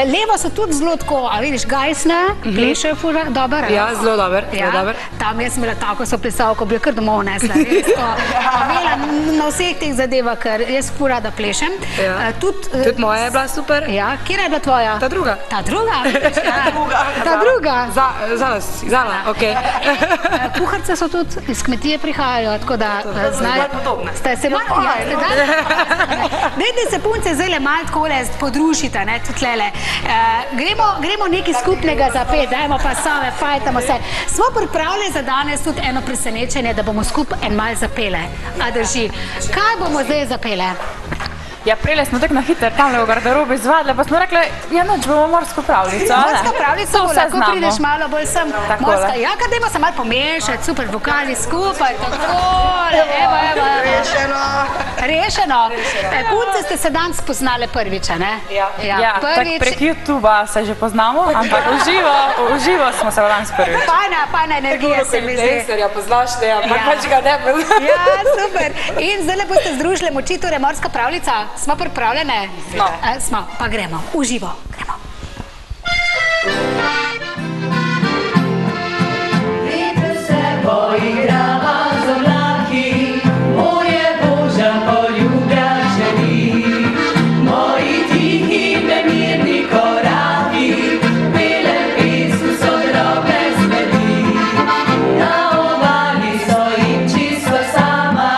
Levo so tudi zelo tako, a vidiš, gajsne, plešejo fura, dober? Ja, zelo dober. Tam jaz imela tako so plesal, ko bi jo kar domov nesla, res to. Imela na vseh teh zadevah, ker jaz ful rada plešem. Tudi moja je bila super. Ja, kjera je bila tvoja? Ta druga. Ta druga? Ta druga? Zala, okej. Kuharce so tudi iz kmetije prihajajo, tako da znajo. Ste se malo? Dajte se punce zdaj malo takole podružite, ne, tudi tlele. Gremo nekaj skupnega zapet, dajmo pa same, fajtamo se. Smo pripravili za danes tudi eno presenečenje, da bomo skupaj en mal zapele. A drži. Kaj bomo zdaj zapele? Ja, prejle smo tako na hiter tamle v garderobi izvadile, pa smo rekli, ja, noč bomo morsko pravljico. Morska pravljica, lahko prideš malo bolj sem. Morska, ja, kad dajmo se malo pomešati, super vokali skupaj, takole, evo. Rešeno. Punce ste se danes spoznale prvič, ne? Ja, tako prek YouTubea se že poznamo, ampak uživo smo se danes prvič. Fajna energija se mi zdi. Deserja poznaš, ne, ampak pač ga ne poznaš. Ja, super. In zdaj boste združile moči, torej morska pravljica. Smo pripravljene? Smo, pa gremo, uživo, gremo. Veter se poigrava z oblaki, moje božja poljubljačeni, moji tihi nemirni koraki, bele pesku so drobne sledi, na obali stojim čisto sama,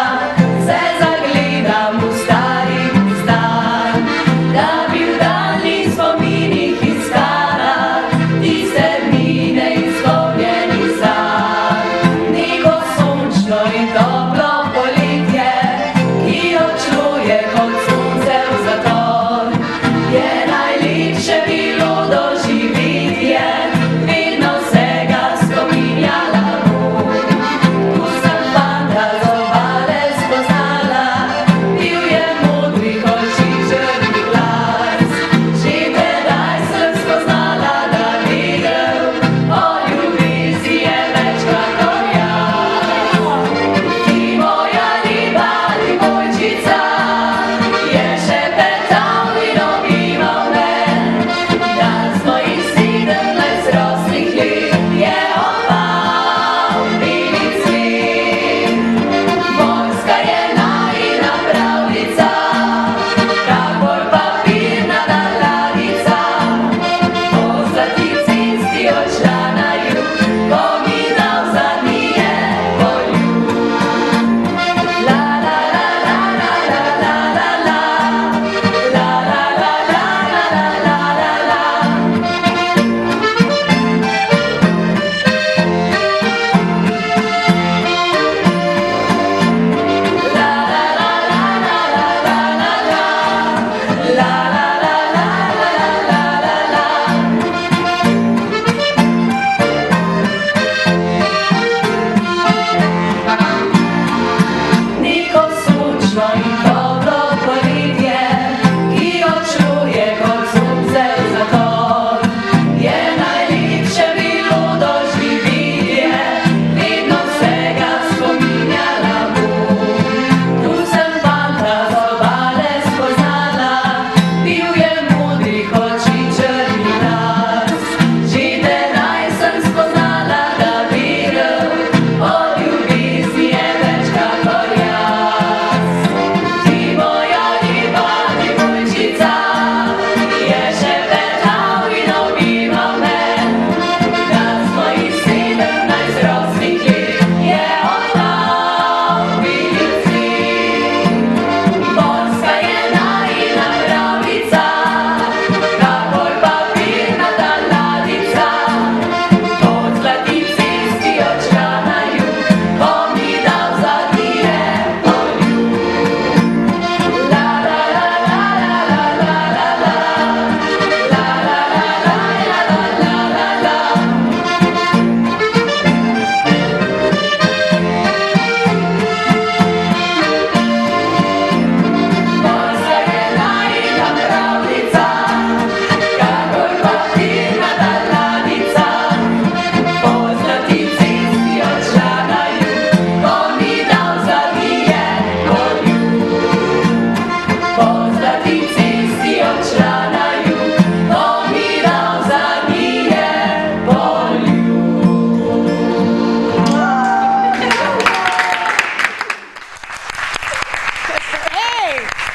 se zagledam v stari da bi v daljnih spomin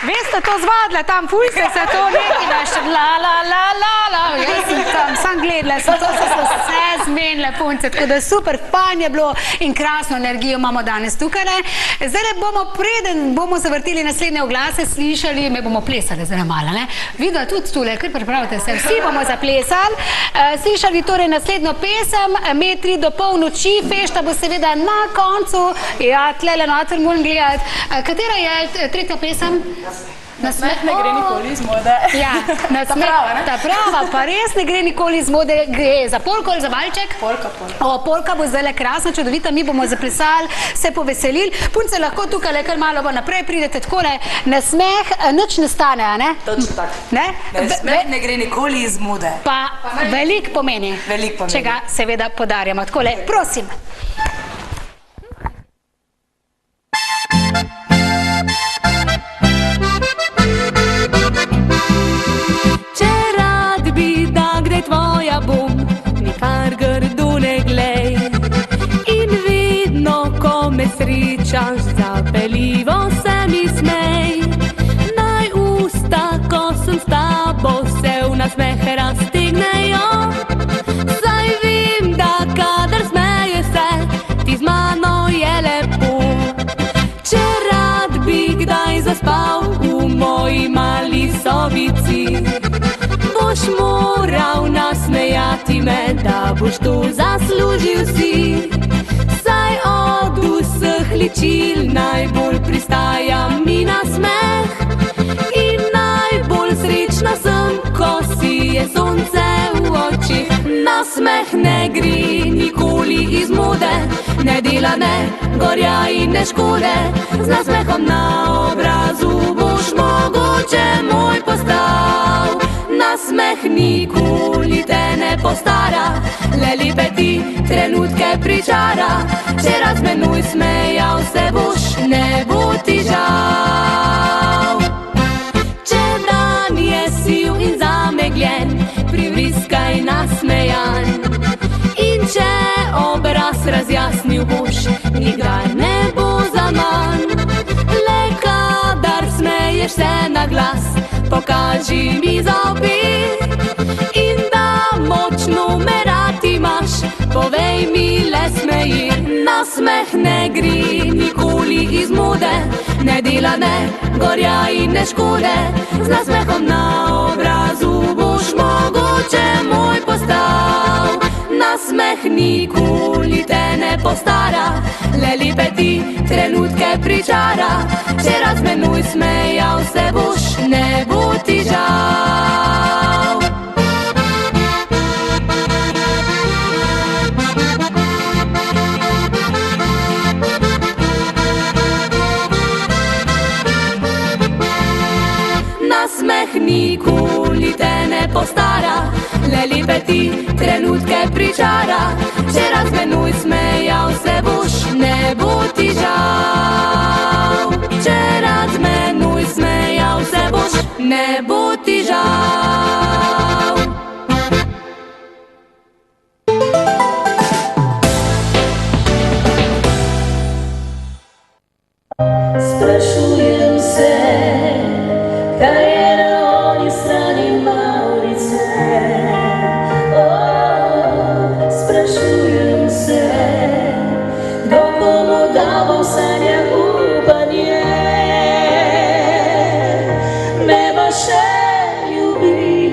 Veste, to zvadla, tam fulste se to neki naše la. Jaz sem tam sam gledala, to so se vse zmenile punce, tako da super, fajn je bilo in krasno energijo imamo danes tukaj. Zdaj bomo, preden bomo zavrtili naslednje oglase, slišali, me bomo plesali zdaj malo, ne? Vidva tudi tule, kar pripravite se, vsi bomo zaplesali, slišali torej naslednjo pesem, metri do polnoči, fešta bo seveda na koncu, ja, tlele noter moram gledati. Katera je tretja pesem? Nasmeh ne gre nikoli iz mode. Ja, ta prava, ne? Ta prava, pa res ne gre nikoli iz mode, gre za polko ali za valček? Polka. Polka bo zdaj krasna, čudovita, mi bomo zaplesali, se poveselili. Punce, lahko tukaj kar malo naprej pridete takole, nasmeh, nič ne stane, a ne? Točno tako. Nasmeh ne gre nikoli iz mode. Pa veliko pomeni. Veliko pomeni. Če ga seveda podarjamo. Takole, prosim. Tvoja bom, nikar grdo ne glej. In vedno, ko me srečaš, zapeljivo se mi smej. Naj usta, ko sem s tabo, se v nasmeh raztegnejo. Saj vem, da kadar smeje se, ti z mano je lepo. Če rad bi kdaj zaspal v moji mali sobici, boš moral nasmejati me, da boš to zaslužil si. Saj od vseh ličil najbolj pristaja mi nasmeh. In najbolj srečna sem, ko si je sonce v očih. Nasmeh ne gre nikoli iz mode, ne dela ne gorja in ne škode. Z nasmehom na obrazu boš mogoče moj postal. Nasmeh nikoli te ne postara, le lepe ti trenutke pričara. Če razmenuj smejal se boš, ne bo ti žal. Če dan je siv in zamegljen, privriskaj nasmejan. In če obraz razjasnil boš, nikdar ne bo zaman. Le kadar smeješ se na glas, pokaži mi zobi. In da močno me rad imaš, povej mi le smeji. Nasmeh ne gre nikoli iz mode, ne dela ne gorja in ne škode. Z nasmehom na obrazu boš mogoče moj postal. Nasmeh nikoli te ne postara, le lepe ti trenutke pričara. Če razmenuj smejal se boš, ne bo ti žal. Nasmeh nikoli te ne postara, le lepe ti trenutke pričara. Če razmenuj smejal se boš, ne bo ti žal. Če razmenuj smejal se boš, ne bo ti žal. Sprašujem se, kaj je na oni strani Maurice. Sprašujem se, kdo bomo dal v sanjah upanje. Me pa še ljubi.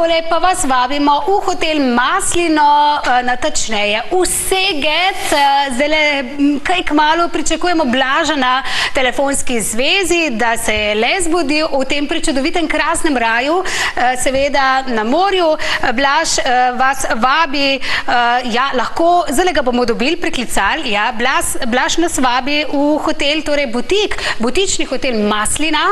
takole pa vas vabimo v hotel Maslino, natačneje v Seget. Zdajle kaj kmalu pričakujemo Blaža na telefonski zvezi, da se je le zbudil v tem prečudovitem krasnem raju, seveda na morju. Blaž vas vabi, ja, lahko, zdaj ga bomo dobili, priklicali, ja, Blaž nas vabi v hotel, torej butični hotel Maslina.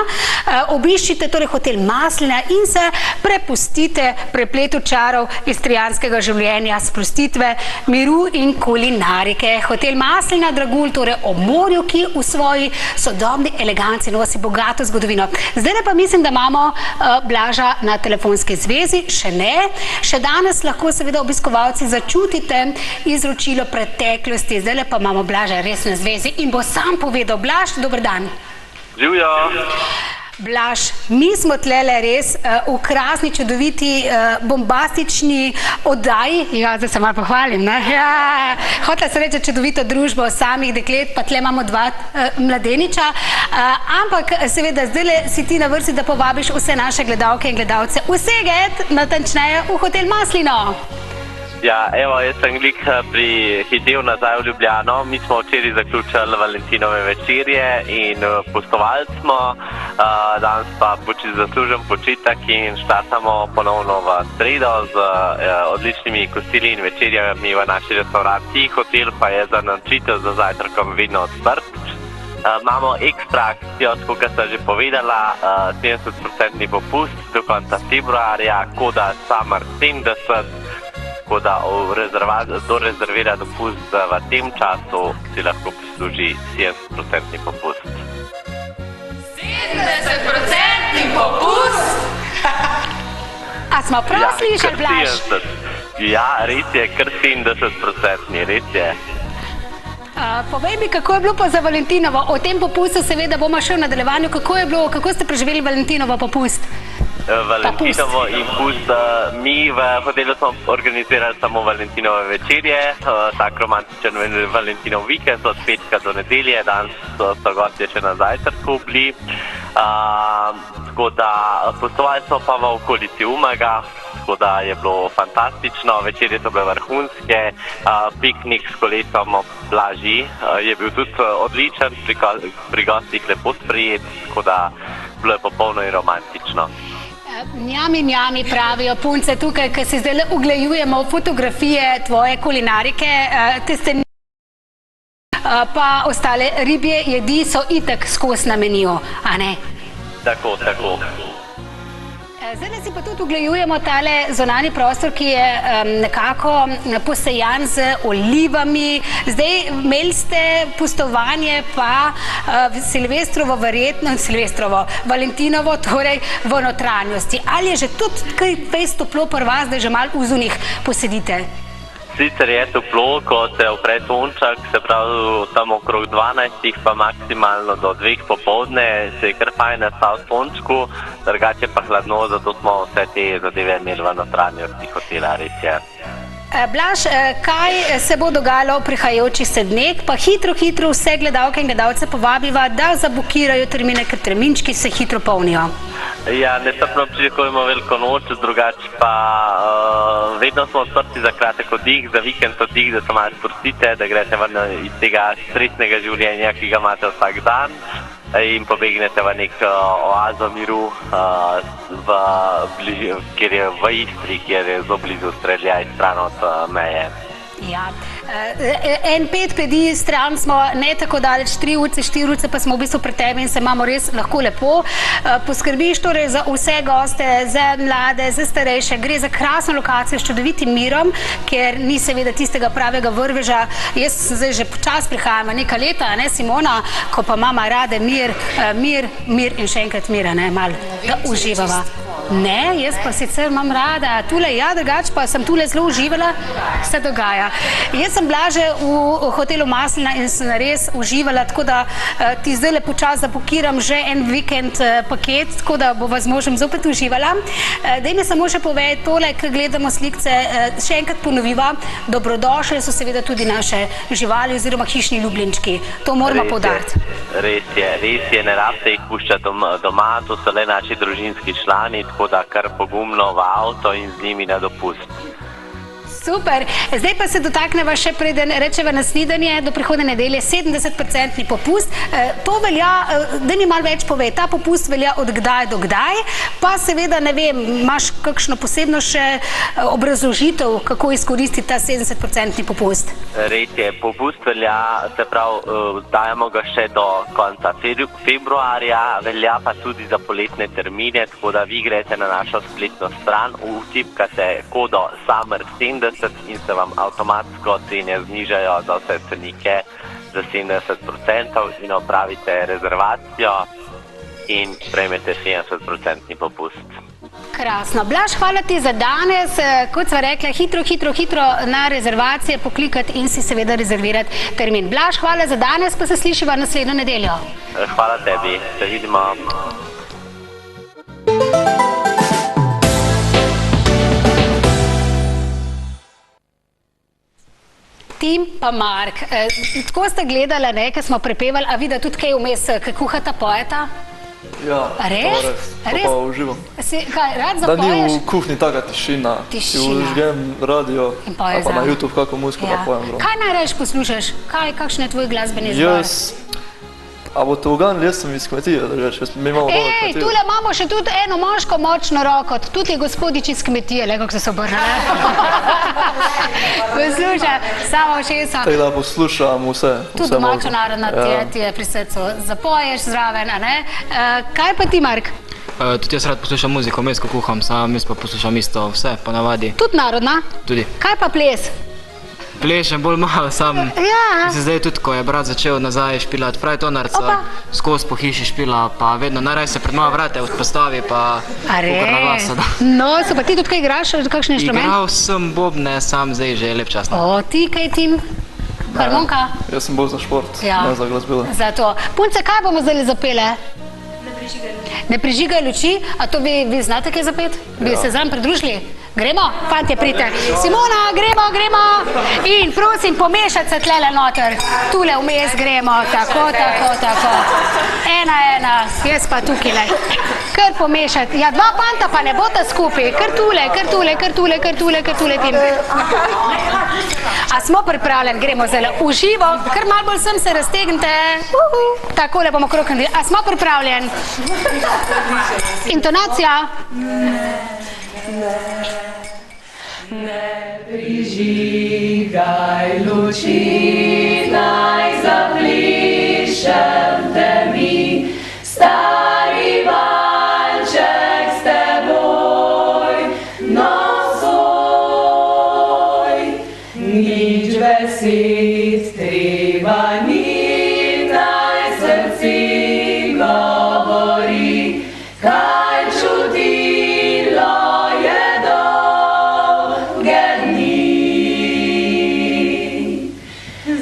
Obiščite torej hotel Maslina in se prepustite prepletu čarov istrijanskega življenja, sprostitve, miru in kulinarike. Hotel Maslina, Dragulj, torej ob morju, ki v svoji sodobni eleganci nosi bogato zgodovino. Zdaj pa mislim, da imamo Blaža na telefonski zvezi, še ne. Še danes lahko seveda obiskovalci začutite izročilo preteklosti. Zdaj pa imamo Blaža res na zvezi in bo sam povedal. Blaž, dober dan. Živjo. Blaž, mi smo tlele res v krasni, čudoviti, bombastični oddaji. Ja, zdaj se malo pohvalim, ne? Ja, hotela se reči čudovito družbo samih deklet, pa tle imamo dva mladeniča. Ampak seveda zdaj si ti na vrsti, da povabiš vse naše gledalke in gledalce v Seget, natančneje v hotel Maslino. Ja, evo, jaz sem glik prihitel nazaj v Ljubljano. Mi smo včeraj zaključili Valentinove večerje in pustovali smo. Danes pa zaslužen počitek in štartamo ponovno v sredo z odličnimi kosili in večerjami v naši restauraciji. Hotel pa je za nočitev za zajtrkom vedno odprt. Imamo ekstra akcijo, kot sem že povedala, 70% popust do konca februarja, koda Summer 70. Tako da kdo rezervira dopust v tem času, si lahko prisluži 70% popust. 70% popust? A smo prav slišali, Blaž? Ja, res je, kar 70%, res je. Povej mi, kako je bilo pa za Valentinovo? O tem popustu seveda bomo še v nadaljevanju. Kako ste preživeli Valentinovo popust? Valentinovo in pust. Mi v hotelu smo organizirali samo Valentinove večerje, tak romantičen Valentinov vikend od petka do nedelje, danes so gostje še na zajtrku bili. Tako da pustovali smo pa v okolici Umaga, tako da je bilo fantastično, večerje so bile vrhunske, piknik s kolesom ob plaži je bil tudi odličen, pri gostih lepo sprejet, tako da bilo je popolno in romantično. Njami pravijo punce tukaj, ker se zdaj uglejujemo fotografije tvoje kulinarike, pa ostale ribje jedi so itak skozi na meniju, a ne? Tako. Zdaj si pa tudi uglejujemo tale zonalni prostor, ki je nekako posejan z olivami. Zdaj imeli ste pustovanje pa Valentinovo, torej v notranjosti. Ali je že tudi kaj fejst toplo pri vas, da že malo v zunih posedite? Sicer je toplo, ko se opre sonček, se pravi tam okrog 12, pa maksimalno do 2 popoldne, se je kar fajn nastal sončku, drugače pa hladno, zato smo vse te zadeve imeli v notranjosti hotela, res je. Blaž, kaj se bo dogajalo v prihajajočih sedmih, pa hitro vse gledalke in gledalce povabiva, da zabukirajo termine, ker terminčki se hitro polnijo. Ja, nestrpno pričakujemo veliko noč, drugače pa vedno smo odprti za kratek oddih, za vikend oddih, da se malo sprostite, da greste ven iz tega stresnega življenja, ki ga imate vsak dan in pobegnete v nek oazo miru, kjer je v Istri, kjer je zelo blizu Strelja in stran od meje. Ja, en 5 pedi stran smo, ne tako daleč, 3 urice, 4 urice, pa smo v bistvu pred tebi in se imamo res lahko lepo. Poskrbiš torej za vse goste, za mlade, za starejše, gre za krasno lokacijo s čudovitim mirom, ker ni seveda tistega pravega vrveža. Jaz zdaj že počas prihajam neka leta, ne Simona, ko pa mama rade mir in še enkrat mir, ne, malo, da uživava. Ne, jaz pa sicer imam rada, tule ja, drugače pa sem tule zelo uživala, se dogaja. Jaz sem Blaže v hotelu Maslina in sem res uživala, tako da ti zdaj lepo čas zapokiram že en vikend paket, tako da bova z možem zopet uživala. Daj mi samo še povej tole, ker gledamo slikce, še enkrat ponoviva, dobrodošle so seveda tudi naše živali oziroma hišni ljubljenčki. To moramo poudariti. Res je, ne rabite jih puščati doma, to so le naši družinski člani, tako da kar pogumno v avto in z njimi na dopust. Super. Zdaj pa se dotakneva še preden rečeva na snidenje do prihodne nedelje 70% popust. To velja, da ni malo več pove, ta popust velja od kdaj do kdaj, pa seveda ne vem, imaš kakšno posebno še obrazložitev, kako izkoristiti ta 70% popust? Res je, popust velja, se pravi, dajemo ga še do konca februarja, velja pa tudi za poletne termine, tako da vi greste na našo spletno stran, vtipkate kodo SUMMER70 in se vam avtomatsko cene znižajo za vse cenike za 70% in opravite rezervacijo in prejmete 70% popust. Krasno. Blaž, hvala ti za danes. Kot sva rekla, hitro na rezervacije poklikati in si seveda rezervirati termin. Blaž, hvala za danes, pa se slišiva naslednjo nedeljo. Hvala tebi. Se vidimo. Tim pa Mark. Tako ste gledali, ker smo prepevali, a vidi tudi kaj vmes, kaj kuhata, pojeta? Ja, res? To pa uživam. Kaj, rad Da zapoješ? ni v kuhni taka tišina. Si vžgem radio, pa na YouTube kako muziko pa pojem. Kaj najraješ poslušaš? Kakšen je tvoj glasbeni izbor? A boste uganili, jaz sem iz kmetije, da reč, mi imamo dobro kmetijo. Tule imamo še tudi eno moško močno roko, tudi je gospodič iz kmetije, le kako se obrnili. Poslušaj, samo všesa. Tako da poslušam vse. Tudi domačo narodna ti je pri srcu. Zapoješ zraven, a ne? Kaj pa ti, Mark? Tudi jaz rad poslušam muziko, vmes ko kuham, sam jaz pa poslušam isto vse, ponavadi. Tudi narodna? Tudi. Kaj pa ples? Plešem bolj malo, sam se zdaj tudi, ko je brat začel nazaj špilati, pravi tonarca, skozi po hiši špila, pa vedno naraj se pred moja vrate postavi, pa kukar na glasa. No, so pa ti tudi kaj igraš, kakšen inštrument? Igral sem bobne, sam zdaj že lep čas. O, ti kaj, Tim? Harmonka? Jaz sem bolj za šport, ne za glasbilo. Zato. Punce, kaj bomo zdaj zapele? Ne prižigaj luči, a to vi znate kaj zapet? Bi se zraven pridružili? Gremo? Fantje, pridite. Simona, gremo. In prosim, pomešati se tlele noter. Tule vmes gremo, tako. Ena, jaz pa tukaj. Kar pomešati. Ja, dva fanta pa ne bota skupaj. Kar tule, Tim. A smo pripravljeni? Gremo zdaj v živo. Kar malo bolj sem se raztegnite. Takole bomo kroknili. A smo pripravljeni? Intonacija. Ne prižigaj luči, naj zaplišem temi, stari valček s teboj, nocoj. Nič besed treba ni, naj srci govori, kaj čutilo je dolge dni.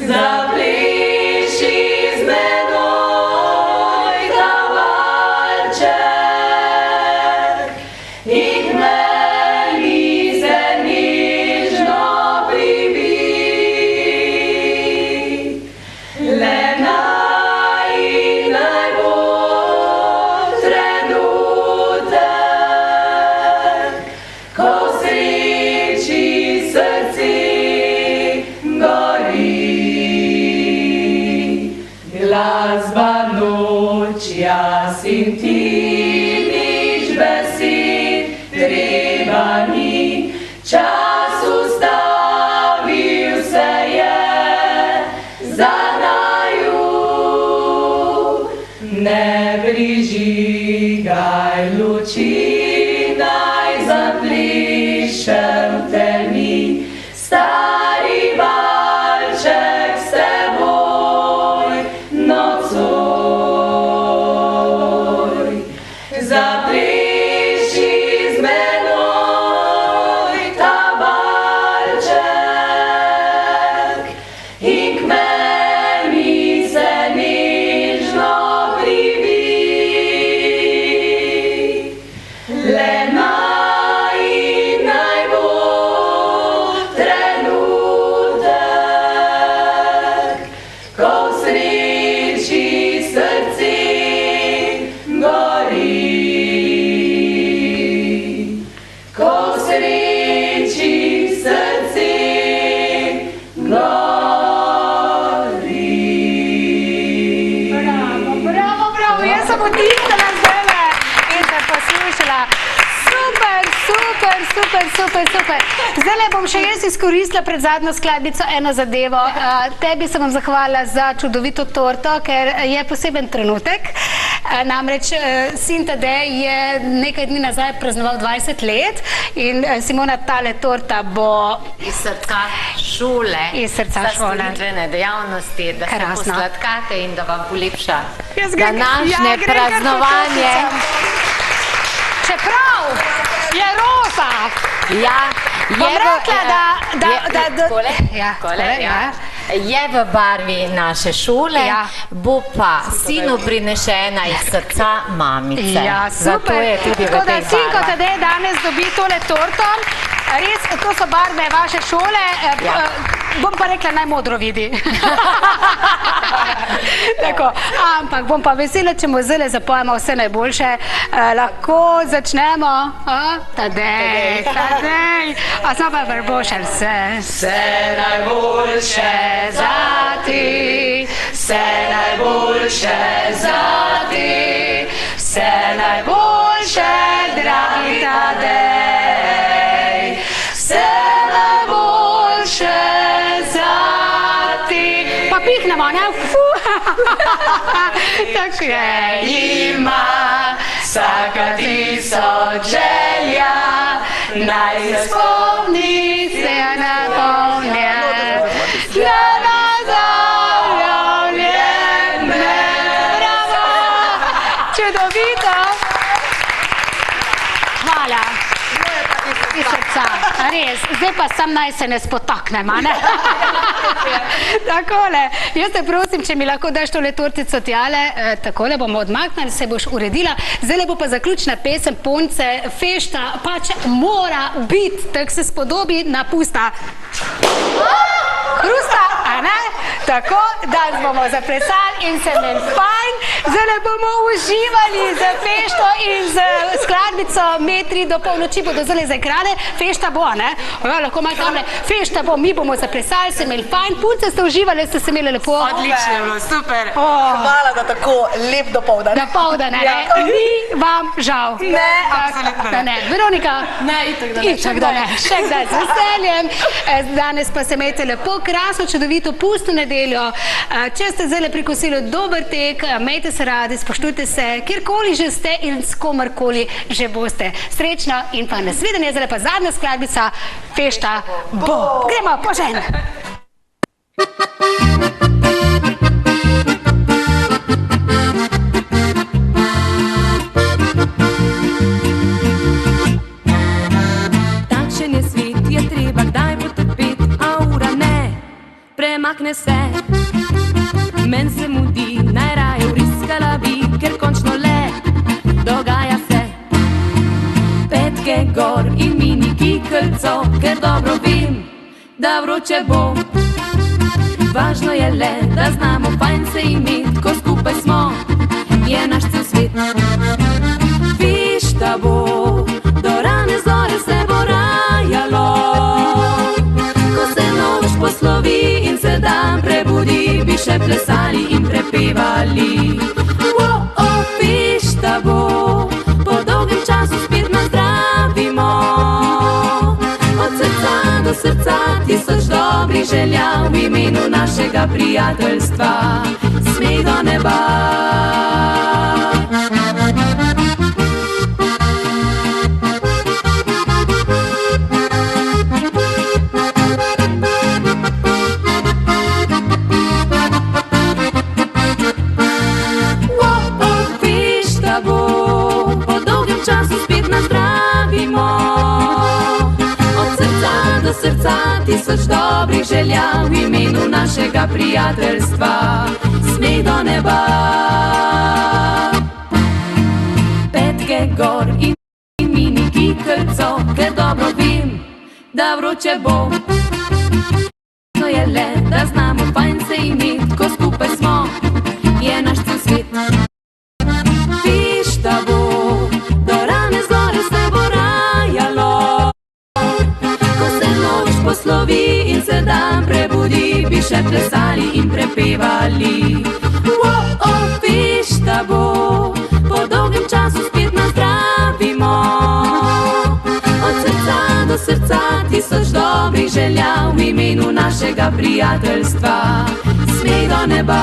Zapliši z menoj ta valček in k meni se nižno pribij. Le naj bo trenutek, ko v sreči srci gori. Glasba noč, jaz in ti, nič besed treba ni, čas ustavil se je za naju. Ne prižigaj luči, naj zaplišem temi, stari valček s teboj, nocoj. Zapliši z menoj ta valček in k meni se nižno pribij. Le naj bo trenutek, ko v sreči srci gori. potisnila zdajle in se poslušala. Super. Zdajle bom še jaz izkoristila pred zadnjo skladbico eno zadevo. Tebi se bom zahvalila za čudovito torto, ker je poseben trenutek. Namreč sin Tadej je nekaj dni nazaj praznoval 20 let in Simona, tale torta bo iz srca šole, za storitvene dejavnosti, da se posladkate in da vam polepša današnje praznovanje. Čeprav je roza. Bom rekla, je v barvi naše šole, bo pa sinu prinešena iz srca mamice. Ja, super. Tako da sinko Tadej danes dobi tole torto. Res, to so barve vaše šole. Bom pa rekla, naj modro vidi. Tako, ampak bom pa vesela, če mu zdaj zapojemo vse najboljše. Lahko začnemo. Tadej. A smo pa verbošali vse. Vse najboljše zati, vse najboljše zati, vse najboljše, dragi Tadej, vse najboljše zati. Pa pihnemo, ne? Tako je, ima vsaka tisoč želja, naj se spomni, se napolnja. Čudovito. Hvala. Iz srca. Res. Zdaj pa sam naj se ne spotaknem, a ne? Takole. Jaz te prosim, če mi lahko daš tole tortico tjale, takole bomo odmaknili, se boš uredila. Zdaj bo pa zaključna pesem Punce, fešta, pač mora biti, tak se spodobi na pusta. Hrusta, a ne? Tako, danes bomo zaplesali in se imeli fajn. Zdaj bomo uživali z fešto in z skladbico Metri do polnoči bodo zdaj zaigrane. Fešta bo, ne? Lahko malo tamle. Fešta bo, mi bomo zaplesali, se imeli fajn. Punce ste uživali, ste se imeli lepo. Odlično je bilo, super. Hvala, da tako lep dopoldan. Dopoldan, ne? Ni vam žal. Ne, absolutno ne. Veronika? Ne, itak da ne. Še kdaj, z veseljem. Danes pa se imejte lepo, krasno, čudovito, pustno nedeljo. Če ste zdaj prikosili dober tek, imejte se radi, spoštujte se, kjerkoli že ste in s komarkoli že boste. Srečno in pa nasvidenje, zdaj pa zadnja skladbica, fešta bo. Gremo, požen! Takšen je svet, je treba kdaj potrpeti, a ura ne premakne se. Men se mudi, najraje vriskala bi, ker končno le dogaja se. Petke gor in mini kikelco, ker dobro vem, da vroče bo. Važno je le, da znamo fajn se imeti, ko skupaj smo, je naš cel svet. Fešta bo, do rane zore se bo rajalo, ko se noč poslovi in se dan prebudi, bi še plesali in prepevali. Fešta bo, po dolgem času spet nazdravimo, od srca do srca tisoč dobrih želja, v imenu našega prijateljstva, smeh do neba. Srca tisoč dobrih želja, v imenu našega prijateljstva, smeh do neba. Petke gor in mini kikelco, ker dobro vem, da vroče bo. Važno je le, da znamo fajn se imeti, ko skupaj smo, je naš cel svet. Fešta bo, do rane zore se bo rajalo, poslovi in se dan prebudi, bi še plesali in prepevali. Fešta bo, po dolgem času spet nazdravimo. Od srca do srca tisoč dobrih želja v imenu našega prijateljstva. Smej do neba.